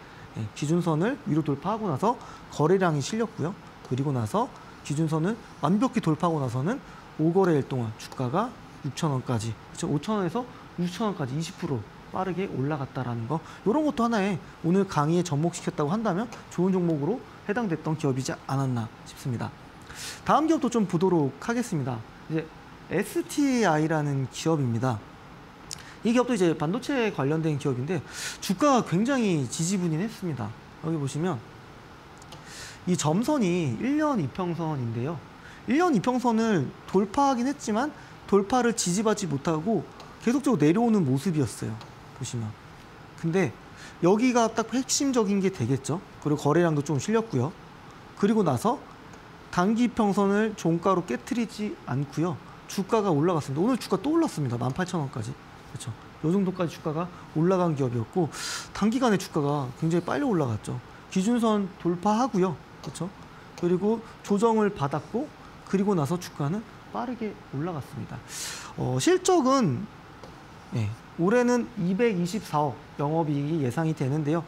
기준선을 위로 돌파하고 나서 거래량이 실렸고요. 그리고 나서 기준선을 완벽히 돌파하고 나서는 5거래일 동안 주가가 6,000원까지, 그렇죠? 5,000원에서 6,000원까지 20% 빠르게 올라갔다라는 거. 이런 것도 하나의 오늘 강의에 접목시켰다고 한다면 좋은 종목으로 해당됐던 기업이지 않았나 싶습니다. 다음 기업도 좀 보도록 하겠습니다. 이제 STI라는 기업입니다. 이 기업도 이제 반도체 관련된 기업인데 주가가 굉장히 지지부진했습니다. 여기 보시면 이 점선이 1년 이평선인데요. 1년 이평선을 돌파하긴 했지만 돌파를 지지받지 못하고 계속적으로 내려오는 모습이었어요. 보시면. 근데 여기가 딱 핵심적인 게 되겠죠. 그리고 거래량도 좀 실렸고요. 그리고 나서 단기 이평선을 종가로 깨트리지 않고요. 주가가 올라갔습니다. 오늘 주가 또 올랐습니다. 18,000원까지. 그렇죠. 이 정도까지 주가가 올라간 기업이었고 단기간에 주가가 굉장히 빨리 올라갔죠. 기준선 돌파하고요. 그렇죠. 그리고 조정을 받았고 그리고 나서 주가는 빠르게 올라갔습니다. 실적은 올해는 224억 영업이익이 예상이 되는데요.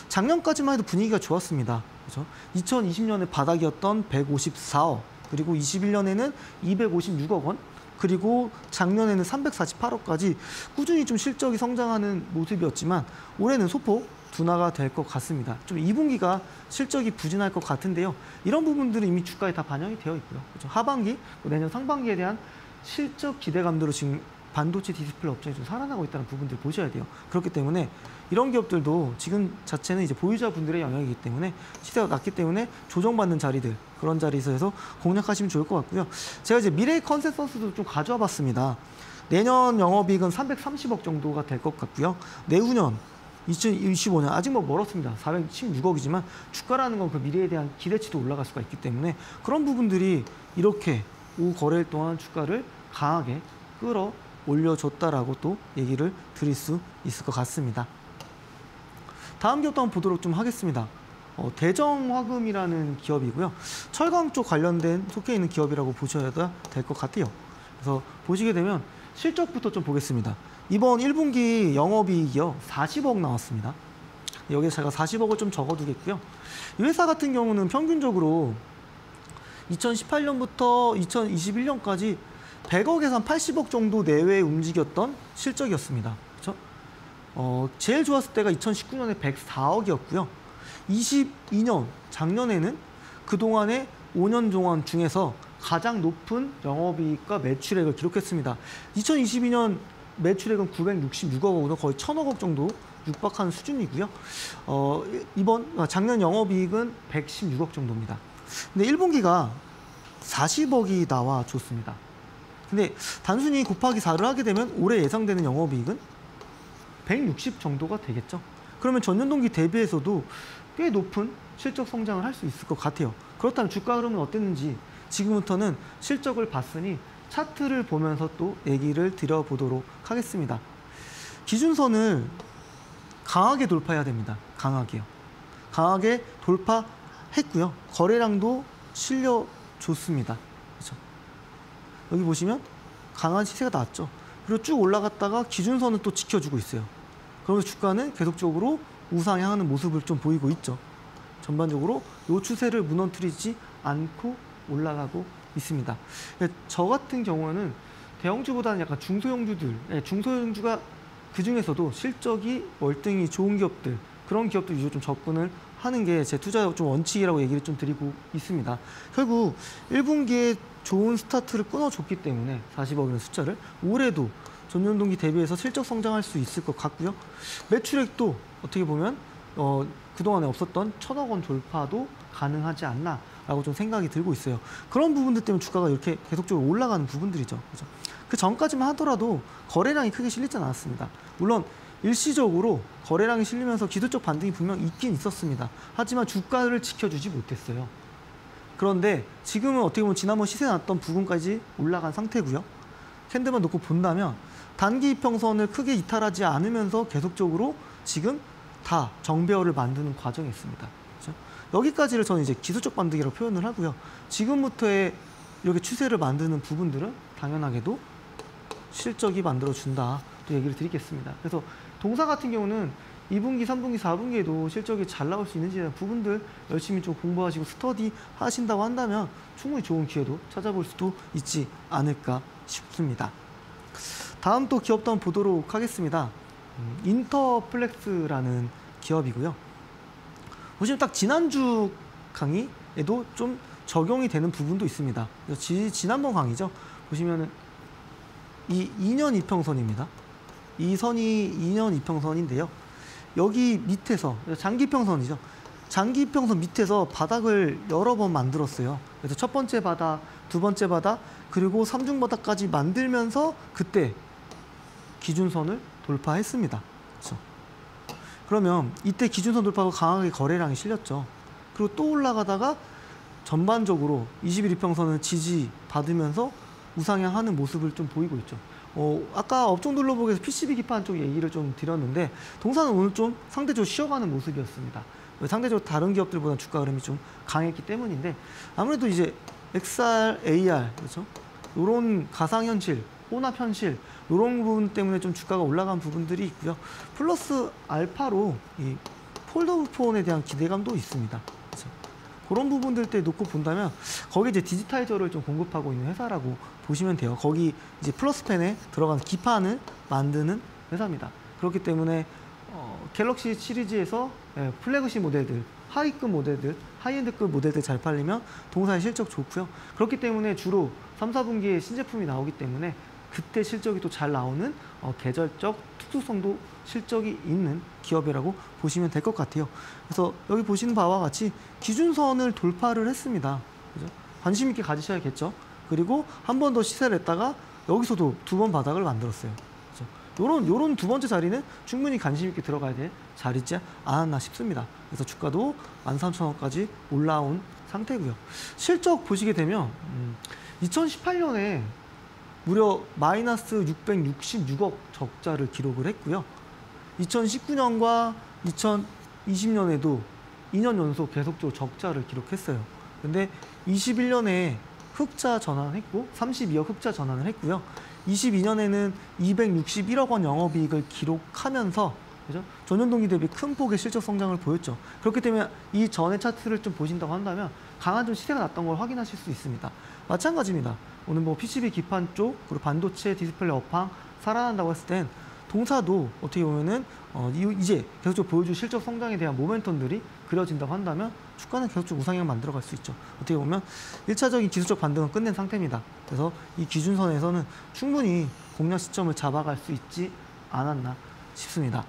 작년까지만 해도 분위기가 좋았습니다. 그렇죠? 2020년에 바닥이었던 154억, 그리고 21년에는 256억 원, 그리고 작년에는 348억까지 꾸준히 좀 실적이 성장하는 모습이었지만 올해는 소폭 둔화가 될 것 같습니다. 좀 2분기가 실적이 부진할 것 같은데요. 이런 부분들은 이미 주가에 다 반영이 되어 있고요. 그렇죠? 하반기, 내년 상반기에 대한 실적 기대감대로 지금 반도체 디스플레이 업종이 좀 살아나고 있다는 부분들 보셔야 돼요. 그렇기 때문에 이런 기업들도 지금 자체는 이제 보유자분들의 영역이기 때문에 시세가 낮기 때문에 조정받는 자리들, 그런 자리에서 공략하시면 좋을 것 같고요. 제가 이제 미래의 컨센서스도 좀 가져와 봤습니다. 내년 영업이익은 330억 정도가 될 것 같고요. 내후년 2025년 아직 뭐 멀었습니다. 416억이지만 주가라는 건 그 미래에 대한 기대치도 올라갈 수가 있기 때문에 그런 부분들이 이렇게 5거래일 동안 주가를 강하게 끌어올려줬다라고 또 얘기를 드릴 수 있을 것 같습니다. 다음 기업도 한번 보도록 좀 하겠습니다. 대정화금이라는 기업이고요. 철강 쪽 관련된 속해 있는 기업이라고 보셔야 될 것 같아요. 그래서 보시게 되면 실적부터 좀 보겠습니다. 이번 1분기 영업이익이요 40억 나왔습니다. 여기서 제가 40억을 좀 적어두겠고요. 이 회사 같은 경우는 평균적으로 2018년부터 2021년까지 100억에서 한 80억 정도 내외에 움직였던 실적이었습니다. 그렇죠? 제일 좋았을 때가 2019년에 104억이었고요. 22년 작년에는 그동안의 5년 동안 중에서 가장 높은 영업이익과 매출액을 기록했습니다. 2022년 매출액은 966억 원으로 거의 1,000억 원 정도 육박한 수준이고요. 작년 영업이익은 116억 정도입니다. 근데 1분기가 40억이 나와 줬습니다. 근데 단순히 곱하기 4를 하게 되면 올해 예상되는 영업이익은 160 정도가 되겠죠. 그러면 전년 동기 대비해서도 꽤 높은 실적 성장을 할 수 있을 것 같아요. 그렇다면 주가 흐름은 어땠는지 지금부터는 실적을 봤으니 차트를 보면서 또 얘기를 드려보도록 하겠습니다. 기준선을 강하게 돌파해야 됩니다. 강하게요. 강하게 돌파했고요. 거래량도 실려줬습니다. 그렇죠? 여기 보시면 강한 시세가 나왔죠. 그리고 쭉 올라갔다가 기준선은 또 지켜주고 있어요. 그러면서 주가는 계속적으로 우상향하는 모습을 좀 보이고 있죠. 전반적으로 이 추세를 무너뜨리지 않고 올라가고 있습니다. 저 같은 경우는 대형주보다는 약간 중소형주들, 중소형주가 그 중에서도 실적이 월등히 좋은 기업들, 그런 기업들 위주로 좀 접근을 하는 게 제 투자 좀 원칙이라고 얘기를 좀 드리고 있습니다. 결국 1분기에 좋은 스타트를 끊어줬기 때문에 40억이라는 숫자를 올해도 전년 동기 대비해서 실적 성장할 수 있을 것 같고요. 매출액도 어떻게 보면 그동안에 없었던 1,000억 원 돌파도 가능하지 않나라고 좀 생각이 들고 있어요. 그런 부분들 때문에 주가가 이렇게 계속적으로 올라가는 부분들이죠. 그죠? 그 전까지만 하더라도 거래량이 크게 실리지 않았습니다. 물론 일시적으로 거래량이 실리면서 기술적 반등이 분명 있긴 있었습니다. 하지만 주가를 지켜주지 못했어요. 그런데 지금은 어떻게 보면 지난번 시세 났던 부분까지 올라간 상태고요. 캔들만 놓고 본다면 단기 이평선을 크게 이탈하지 않으면서 계속적으로 지금 다 정배열을 만드는 과정이 있습니다. 그렇죠? 여기까지를 저는 이제 기술적 반등이라고 표현을 하고요. 지금부터의 이렇게 추세를 만드는 부분들은 당연하게도 실적이 만들어준다 또 얘기를 드리겠습니다. 그래서 동사 같은 경우는 2분기, 3분기, 4분기에도 실적이 잘 나올 수 있는지 부분들 열심히 좀 공부하시고 스터디 하신다고 한다면 충분히 좋은 기회도 찾아볼 수도 있지 않을까 싶습니다. 다음 또 기업도 한번 보도록 하겠습니다. 인터플렉스라는 기업이고요. 보시면 딱 지난주 강의에도 좀 적용이 되는 부분도 있습니다. 지난번 강의죠. 보시면은 이 2년 이평선입니다. 이 선이 2년 이평선인데요. 여기 밑에서 장기평선이죠. 장기평선 밑에서 바닥을 여러 번 만들었어요. 그래서 첫 번째 바닥, 두 번째 바닥, 그리고 3중 바닥까지 만들면서 그때 기준선을 돌파했습니다. 그렇죠? 그러면 이때 기준선 돌파하고 강하게 거래량이 실렸죠. 그리고 또 올라가다가 전반적으로 21이평선을 지지받으면서 우상향하는 모습을 좀 보이고 있죠. 아까 업종 둘러보기에서 PCB 기판 쪽 얘기를 좀 드렸는데 동사는 오늘 좀 상대적으로 쉬어가는 모습이었습니다. 상대적으로 다른 기업들보다 주가 흐름이 좀 강했기 때문인데 아무래도 이제 XR, AR 그렇죠? 이런 가상현실, 혼합현실 이런 부분 때문에 좀 주가가 올라간 부분들이 있고요. 플러스 알파로 이 폴더블 폰에 대한 기대감도 있습니다. 그렇죠? 그런 부분들 때 놓고 본다면 거기 이제 디지타이저를 좀 공급하고 있는 회사라고 보시면 돼요. 거기 이제 플러스펜에 들어간 기판을 만드는 회사입니다. 그렇기 때문에 갤럭시 시리즈에서 플래그십 모델들, 하위급 모델들, 하이엔드급 모델들 잘 팔리면 동사의 실적 좋고요. 그렇기 때문에 주로 3, 4분기에 신제품이 나오기 때문에 그때 실적이 또 잘 나오는 계절적 특수성도 실적이 있는 기업이라고 보시면 될 것 같아요. 그래서 여기 보시는 바와 같이 기준선을 돌파를 했습니다. 그죠? 관심 있게 가지셔야겠죠. 그리고 한 번 더 시세를 냈다가 여기서도 두 번 바닥을 만들었어요. 그죠? 요런 두 번째 자리는 충분히 관심 있게 들어가야 될 자리지 않았나 싶습니다. 그래서 주가도 13,000원까지 올라온 상태고요. 실적 보시게 되면 2018년에 무려 마이너스 666억 적자를 기록을 했고요. 2019년과 2020년에도 2년 연속 계속적으로 적자를 기록했어요. 근데 21년에 흑자 전환했고 32억 흑자 전환을 했고요. 22년에는 261억 원 영업이익을 기록하면서 그죠? 전년 동기 대비 큰 폭의 실적 성장을 보였죠. 그렇기 때문에 이 전의 차트를 좀 보신다고 한다면 강한 좀 시세가 났던 걸 확인하실 수 있습니다. 마찬가지입니다. 오늘 뭐 PCB 기판 쪽 그리고 반도체 디스플레이 업황 살아난다고 했을 땐 동사도 어떻게 보면은 이제 계속적으로 보여줄 실적 성장에 대한 모멘텀들이 그려진다고 한다면 주가는 계속적으로 우상향 만들어갈 수 있죠. 어떻게 보면 1차적인 기술적 반등은 끝낸 상태입니다. 그래서 이 기준선에서는 충분히 공략 시점을 잡아갈 수 있지 않았나 싶습니다.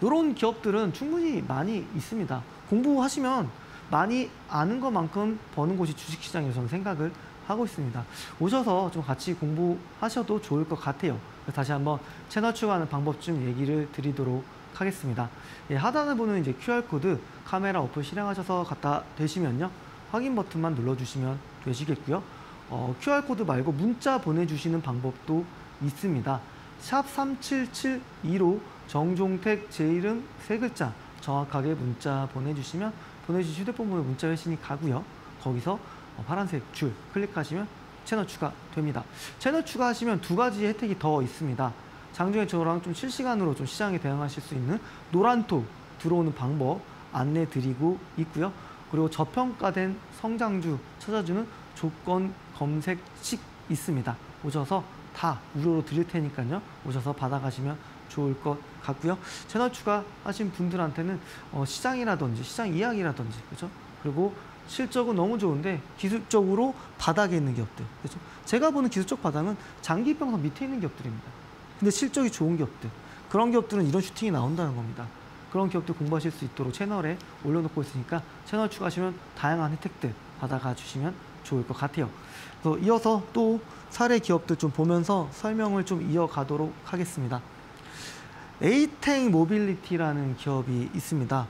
이런 기업들은 충분히 많이 있습니다. 공부하시면 많이 아는 것만큼 버는 곳이 주식시장이라고 저는 생각을 하고 있습니다. 오셔서 좀 같이 공부하셔도 좋을 것 같아요. 다시 한번 채널 추가하는 방법 좀 얘기를 드리도록 하겠습니다. 하단에 보는 이제 QR코드 카메라 어플 실행하셔서 갖다 대시면요. 확인 버튼만 눌러주시면 되시겠고요. QR코드 말고 문자 보내주시는 방법도 있습니다. 샵 3772로 정종택 제 이름 세 글자 정확하게 문자 보내주시면 보내주신 휴대폰 번호 문자 회신이 가고요. 거기서 파란색 줄 클릭하시면 채널 추가됩니다. 채널 추가하시면 두 가지 혜택이 더 있습니다. 장중에 저랑 좀 실시간으로 좀 시장에 대응하실 수 있는 노란톡 들어오는 방법 안내 드리고 있고요. 그리고 저평가된 성장주 찾아주는 조건 검색식 있습니다. 오셔서 다 무료로 드릴 테니까요. 오셔서 받아가시면 좋을 것 같고요. 채널 추가하신 분들한테는 시장이라든지 시장 이야기라든지 그렇죠? 그리고 실적은 너무 좋은데 기술적으로 바닥에 있는 기업들 그렇죠? 제가 보는 기술적 바닥은 장기 이평선 밑에 있는 기업들입니다. 근데 실적이 좋은 기업들 그런 기업들은 이런 슈팅이 나온다는 겁니다. 그런 기업들 공부하실 수 있도록 채널에 올려놓고 있으니까 채널 추가하시면 다양한 혜택들 받아가 주시면 좋을 것 같아요. 그래서 이어서 또 사례 기업들 좀 보면서 설명을 좀 이어가도록 하겠습니다. 에이텍 모빌리티라는 기업이 있습니다.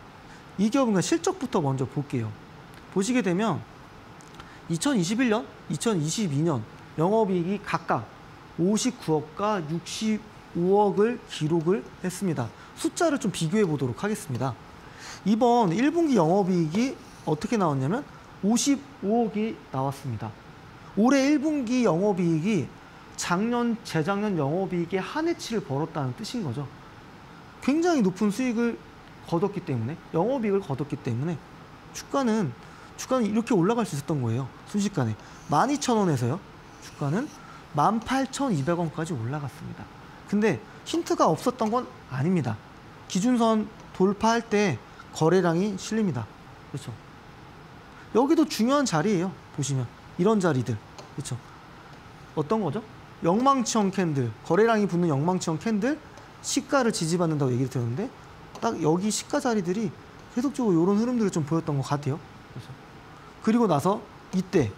이 기업은 실적부터 먼저 볼게요. 보시게 되면 2021년, 2022년 영업이익이 각각 59억과 65억을 기록을 했습니다. 숫자를 좀 비교해 보도록 하겠습니다. 이번 1분기 영업이익이 어떻게 나왔냐면 55억이 나왔습니다. 올해 1분기 영업이익이 작년, 재작년 영업이익의 한 해치를 벌었다는 뜻인 거죠. 굉장히 높은 수익을 거뒀기 때문에, 영업이익을 거뒀기 때문에 주가는 이렇게 올라갈 수 있었던 거예요. 순식간에 12,000원에서요. 주가는 18,200원까지 올라갔습니다. 근데 힌트가 없었던 건 아닙니다. 기준선 돌파할 때 거래량이 실립니다. 그렇죠? 여기도 중요한 자리예요. 보시면 이런 자리들, 그렇죠? 어떤 거죠? 영망치형 캔들, 거래량이 붙는 영망치형 캔들, 시가를 지지받는다고 얘기를 들었는데 딱 여기 시가 자리들이 계속적으로 이런 흐름들을 좀 보였던 것 같아요. 그렇죠? 그리고 나서 이때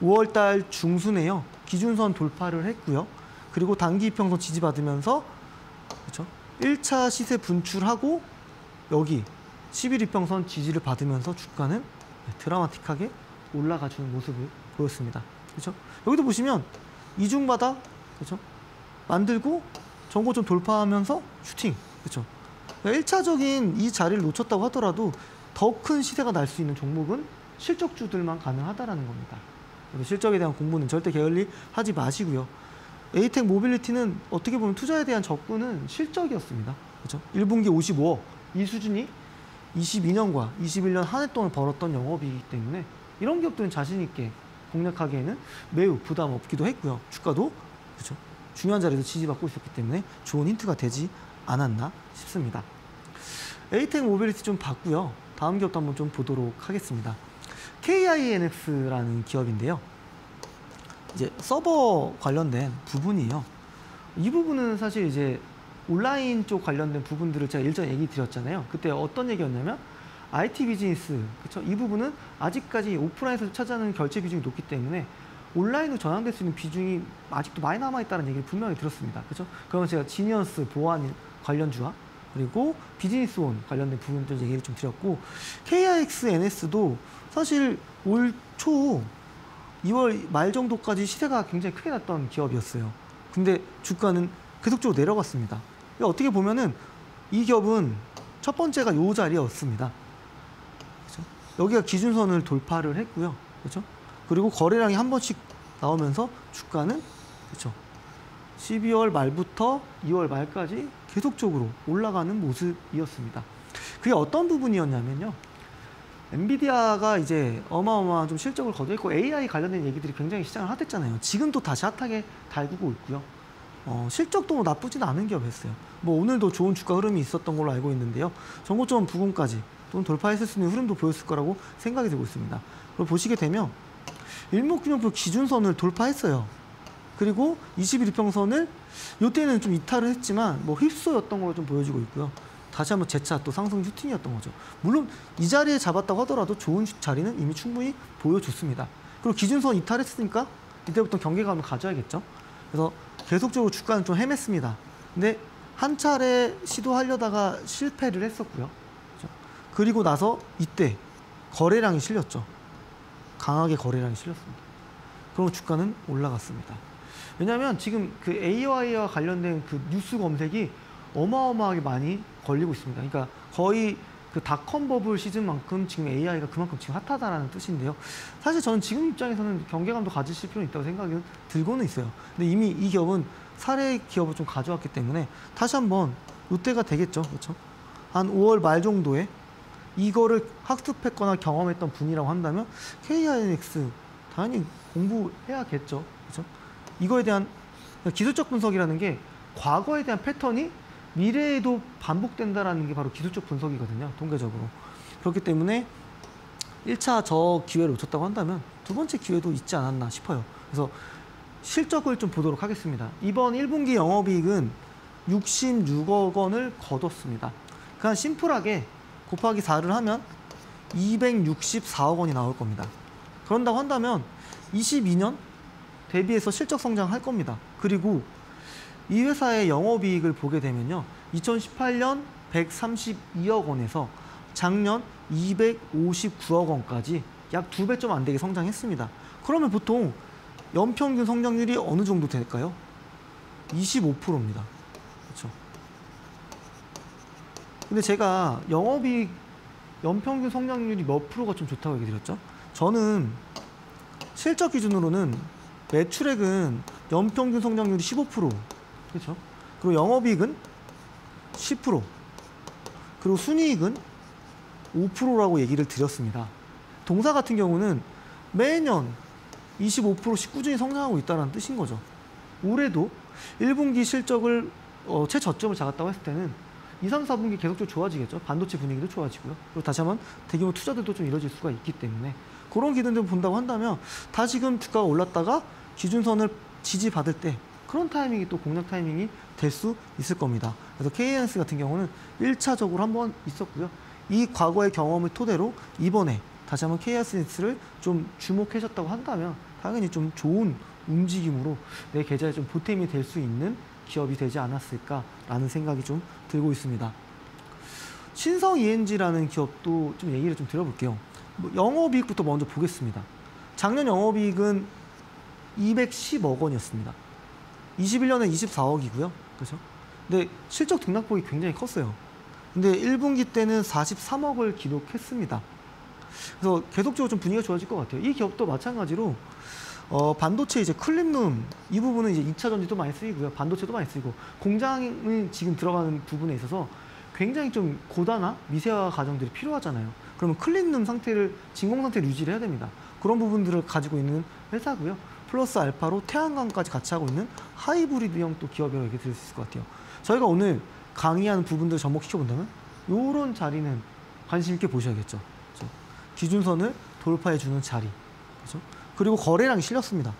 5월달 중순에요. 기준선 돌파를 했고요. 그리고 단기 이평선 지지받으면서 그렇죠? 1차 시세 분출하고 여기 10일 이평선 지지를 받으면서 주가는 드라마틱하게 올라가주는 모습을 보였습니다. 그렇죠? 여기도 보시면 이중바닥 그렇죠? 만들고 전고점 돌파하면서 슈팅. 그렇죠? 1차적인 이 자리를 놓쳤다고 하더라도 더 큰 시세가 날 수 있는 종목은 실적주들만 가능하다라는 겁니다. 그래서 실적에 대한 공부는 절대 게을리 하지 마시고요. 에이텍 모빌리티는 어떻게 보면 투자에 대한 접근은 실적이었습니다. 그렇죠? 1분기 55억 이 수준이 22년과 21년 한 해 동안 벌었던 영업이기 때문에 이런 기업들은 자신 있게 공략하기에는 매우 부담 없기도 했고요. 주가도 그렇죠? 중요한 자리에서 지지받고 있었기 때문에 좋은 힌트가 되지 않았나 싶습니다. 에이텍 모빌리티 좀 봤고요. 다음 기업도 한번 좀 보도록 하겠습니다. KINX라는 기업인데요. 이제 서버 관련된 부분이에요. 이 부분은 사실 이제 온라인 쪽 관련된 부분들을 제가 일전에 얘기 드렸잖아요. 그때 어떤 얘기였냐면 IT 비즈니스, 그쵸? 이 부분은 아직까지 오프라인에서 차지하는 결제 비중이 높기 때문에 온라인으로 전환될 수 있는 비중이 아직도 많이 남아있다는 얘기를 분명히 들었습니다. 그죠? 그러면 제가 지니어스 보안 관련주와 그리고 비즈니스온 관련된 부분들 얘기를 좀 드렸고, KIXNS도 사실 올 초 2월 말 정도까지 시세가 굉장히 크게 났던 기업이었어요. 근데 주가는 계속적으로 내려갔습니다. 어떻게 보면은 이 기업은 첫 번째가 이 자리였습니다. 그렇죠? 여기가 기준선을 돌파를 했고요. 그렇죠? 그리고 거래량이 한 번씩 나오면서 주가는 그렇죠? 12월 말부터 2월 말까지 계속적으로 올라가는 모습이었습니다. 그게 어떤 부분이었냐면요. 엔비디아가 이제 어마어마한 좀 실적을 거두었고 AI 관련된 얘기들이 굉장히 시장을 핫했잖아요. 지금도 다시 핫하게 달구고 있고요. 실적도 뭐 나쁘진 않은 기업이었어요. 뭐 오늘도 좋은 주가 흐름이 있었던 걸로 알고 있는데요. 전고점 부근까지 또는 돌파했을 수 있는 흐름도 보였을 거라고 생각이 되고 있습니다. 그리고 보시게 되면 일목균형표 기준선을 돌파했어요. 그리고 21 이평선을 이때는 좀 이탈을 했지만 뭐 휩소였던 걸로 좀 보여지고 있고요. 다시 한번 재차 또 상승 슈팅이었던 거죠. 물론 이 자리에 잡았다고 하더라도 좋은 자리는 이미 충분히 보여줬습니다. 그리고 기준선 이탈했으니까 이때부터 경계감을 가져야겠죠. 그래서 계속적으로 주가는 좀 헤맸습니다. 근데 한 차례 시도하려다가 실패를 했었고요. 그렇죠? 그리고 나서 이때 거래량이 실렸죠. 강하게 거래량이 실렸습니다. 그럼 주가는 올라갔습니다. 왜냐하면 지금 그 AI와 관련된 그 뉴스 검색이 어마어마하게 많이 걸리고 있습니다. 그러니까 거의 그 닷컴 버블 시즌만큼 지금 AI가 그만큼 지금 핫하다라는 뜻인데요. 사실 저는 지금 입장에서는 경계감도 가지실 필요는 있다고 생각이 들고는 있어요. 근데 이미 이 기업은 사례 기업을 좀 가져왔기 때문에 다시 한번 이때가 되겠죠. 그렇죠? 한 5월 말 정도에 이거를 학습했거나 경험했던 분이라고 한다면 KINX 당연히 공부해야겠죠. 그렇죠? 이거에 대한 기술적 분석이라는 게 과거에 대한 패턴이 미래에도 반복된다라는 게 바로 기술적 분석이거든요. 통계적으로. 그렇기 때문에 1차 저 기회를 놓쳤다고 한다면 두 번째 기회도 있지 않았나 싶어요. 그래서 실적을 좀 보도록 하겠습니다. 이번 1분기 영업이익은 66억 원을 거뒀습니다. 그냥 심플하게 곱하기 4를 하면 264억 원이 나올 겁니다. 그런다고 한다면 22년 대비해서 실적 성장할 겁니다. 그리고 이 회사의 영업이익을 보게 되면요. 2018년 132억 원에서 작년 259억 원까지 약 2배 좀 안 되게 성장했습니다. 그러면 보통 연평균 성장률이 어느 정도 될까요? 25%입니다. 그렇죠? 근데 제가 영업이익 연평균 성장률이 몇 프로가 좀 좋다고 얘기 드렸죠? 저는 실적 기준으로는 매출액은 연평균 성장률이 15%, 그렇죠? 그리고 영업이익은 10%, 그리고 순이익은 5%라고 얘기를 드렸습니다. 동사 같은 경우는 매년 25%씩 꾸준히 성장하고 있다는 뜻인 거죠. 올해도 1분기 실적을 최저점을 잡았다고 했을 때는 2, 3, 4분기 계속적으로 좋아지겠죠. 반도체 분위기도 좋아지고요. 그리고 다시 한번 대규모 투자들도 좀 이루어질 수가 있기 때문에 그런 기준들을 본다고 한다면 다 지금 주가가 올랐다가 기준선을 지지받을 때 그런 타이밍이 또 공략 타이밍이 될 수 있을 겁니다. 그래서 KNS 같은 경우는 1차적으로 한번 있었고요. 이 과거의 경험을 토대로 이번에 다시 한번 KNS를 좀 주목하셨다고 한다면 당연히 좀 좋은 움직임으로 내 계좌에 좀 보탬이 될 수 있는 기업이 되지 않았을까라는 생각이 좀 들고 있습니다. 신성 ENG라는 기업도 좀 얘기를 좀 드려볼게요. 영업이익부터 먼저 보겠습니다. 작년 영업이익은 210억 원이었습니다. 21년에 24억이고요. 그렇죠? 근데 실적 등락폭이 굉장히 컸어요. 근데 1분기 때는 43억을 기록했습니다. 그래서 계속적으로 좀 분위기가 좋아질 것 같아요. 이 기업도 마찬가지로 반도체 이제 클린룸 이 부분은 이제 2차 전지도 많이 쓰이고요. 반도체도 많이 쓰이고 공장이 지금 들어가는 부분에 있어서 굉장히 좀 고단화, 미세화 과정들이 필요하잖아요. 그러면 클린룸 상태를 진공 상태를 유지를 해야 됩니다. 그런 부분들을 가지고 있는 회사고요. 플러스 알파로 태양광까지 같이 하고 있는 하이브리드형 또 기업이라고 얘기 드릴 수 있을 것 같아요. 저희가 오늘 강의하는 부분들을 접목시켜 본다면 이런 자리는 관심 있게 보셔야겠죠. 그렇죠? 기준선을 돌파해 주는 자리. 그렇죠? 그리고 거래량이 실렸습니다.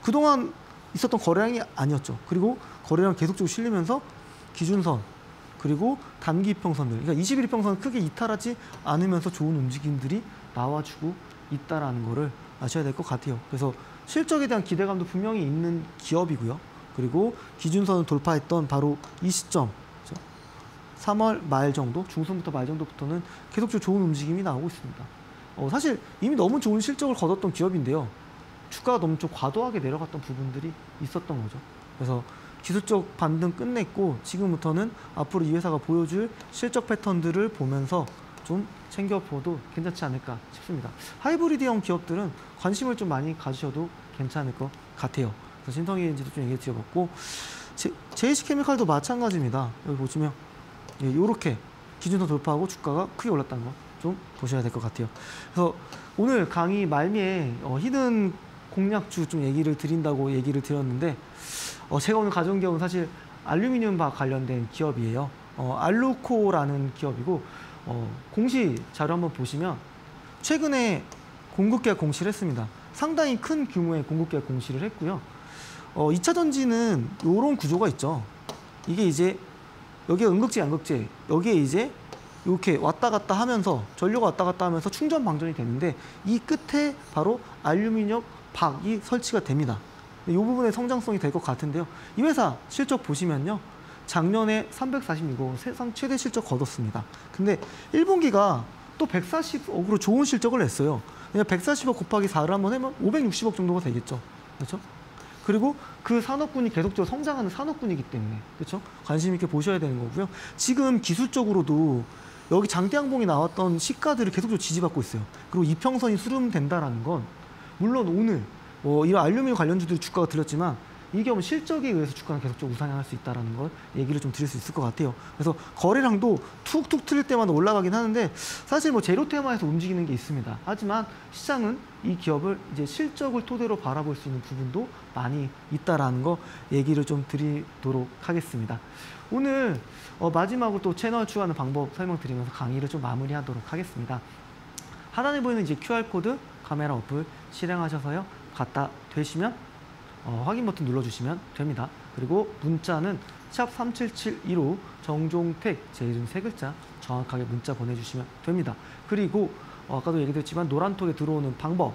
그동안 있었던 거래량이 아니었죠. 그리고 거래량 계속적으로 실리면서 기준선 그리고 단기 이평선들, 그러니까 21 이평선을 크게 이탈하지 않으면서 좋은 움직임들이 나와주고 있다라는 거를 아셔야 될 것 같아요. 그래서 실적에 대한 기대감도 분명히 있는 기업이고요. 그리고 기준선을 돌파했던 바로 이 시점, 그렇죠? 3월 말 정도, 중순부터 말 정도부터는 계속적으로 좋은 움직임이 나오고 있습니다. 사실 이미 너무 좋은 실적을 거뒀던 기업인데요. 주가가 너무 좀 과도하게 내려갔던 부분들이 있었던 거죠. 그래서 기술적 반등 끝냈고 지금부터는 앞으로 이 회사가 보여줄 실적 패턴들을 보면서 좀 챙겨보도 괜찮지 않을까 싶습니다. 하이브리드형 기업들은 관심을 좀 많이 가주셔도 괜찮을 것 같아요. 그래서 신성ENG도 좀 얘기 드려봤고 JH케미칼도 마찬가지입니다. 여기 보시면 이렇게 기준선 돌파하고 주가가 크게 올랐다는 거 좀 보셔야 될 것 같아요. 그래서 오늘 강의 말미에 히든 공략주 좀 얘기를 드린다고 얘기를 드렸는데 제가 오늘 가져온 기업은 사실 알루미늄과 관련된 기업이에요. 알루코라는 기업이고 공시 자료 한번 보시면 최근에 공급계약 공시를 했습니다. 상당히 큰 규모의 공급계약 공시를 했고요. 2차 전지는 이런 구조가 있죠. 이게 이제 여기가 음극재, 양극재, 여기에 이제 이렇게 왔다 갔다 하면서 전류가 왔다 갔다 하면서 충전 방전이 되는데 이 끝에 바로 알루미늄 박이 설치가 됩니다. 이 부분의 성장성이 될 것 같은데요. 이 회사 실적 보시면요. 작년에 346억 원 세상 최대 실적 거뒀습니다. 근데 1분기가 또 140억으로 좋은 실적을 냈어요. 140억 곱하기 4를 한번 해면 560억 정도가 되겠죠. 그렇죠? 그리고 그 산업군이 계속적으로 성장하는 산업군이기 때문에 그렇죠? 관심 있게 보셔야 되는 거고요. 지금 기술적으로도 여기 장대양봉이 나왔던 시가들을 계속적으로 지지받고 있어요. 그리고 이평선이 수렴된다라는 건 물론 오늘 이런 알루미늄 관련주들이 주가가 들렸지만 이 기업은 실적에 의해서 주가는 계속적으로 우상향할 수 있다는 걸 얘기를 좀 드릴 수 있을 것 같아요. 그래서 거래량도 툭툭 트일 때마다 올라가긴 하는데 사실 뭐 제로 테마에서 움직이는 게 있습니다. 하지만 시장은 이 기업을 이제 실적을 토대로 바라볼 수 있는 부분도 많이 있다라는 거 얘기를 좀 드리도록 하겠습니다. 오늘 마지막으로 또 채널 추가하는 방법 설명드리면서 강의를 좀 마무리하도록 하겠습니다. 하단에 보이는 이제 QR코드 카메라 어플 실행하셔서요. 갖다 대시면 확인 버튼 눌러주시면 됩니다. 그리고 문자는 샵 3772로 정종택 제 이름 3글자 정확하게 문자 보내주시면 됩니다. 그리고 아까도 얘기드렸지만 노란톡에 들어오는 방법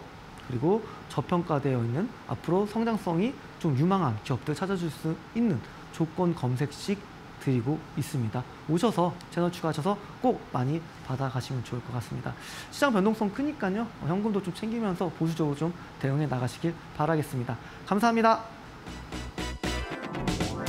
그리고 저평가되어 있는 앞으로 성장성이 좀 유망한 기업들 찾아줄 수 있는 조건 검색식 드리고 있습니다. 오셔서 채널 추가하셔서 꼭 많이 받아가시면 좋을 것 같습니다. 시장 변동성 크니까요. 현금도 좀 챙기면서 보수적으로 좀 대응해 나가시길 바라겠습니다. 감사합니다.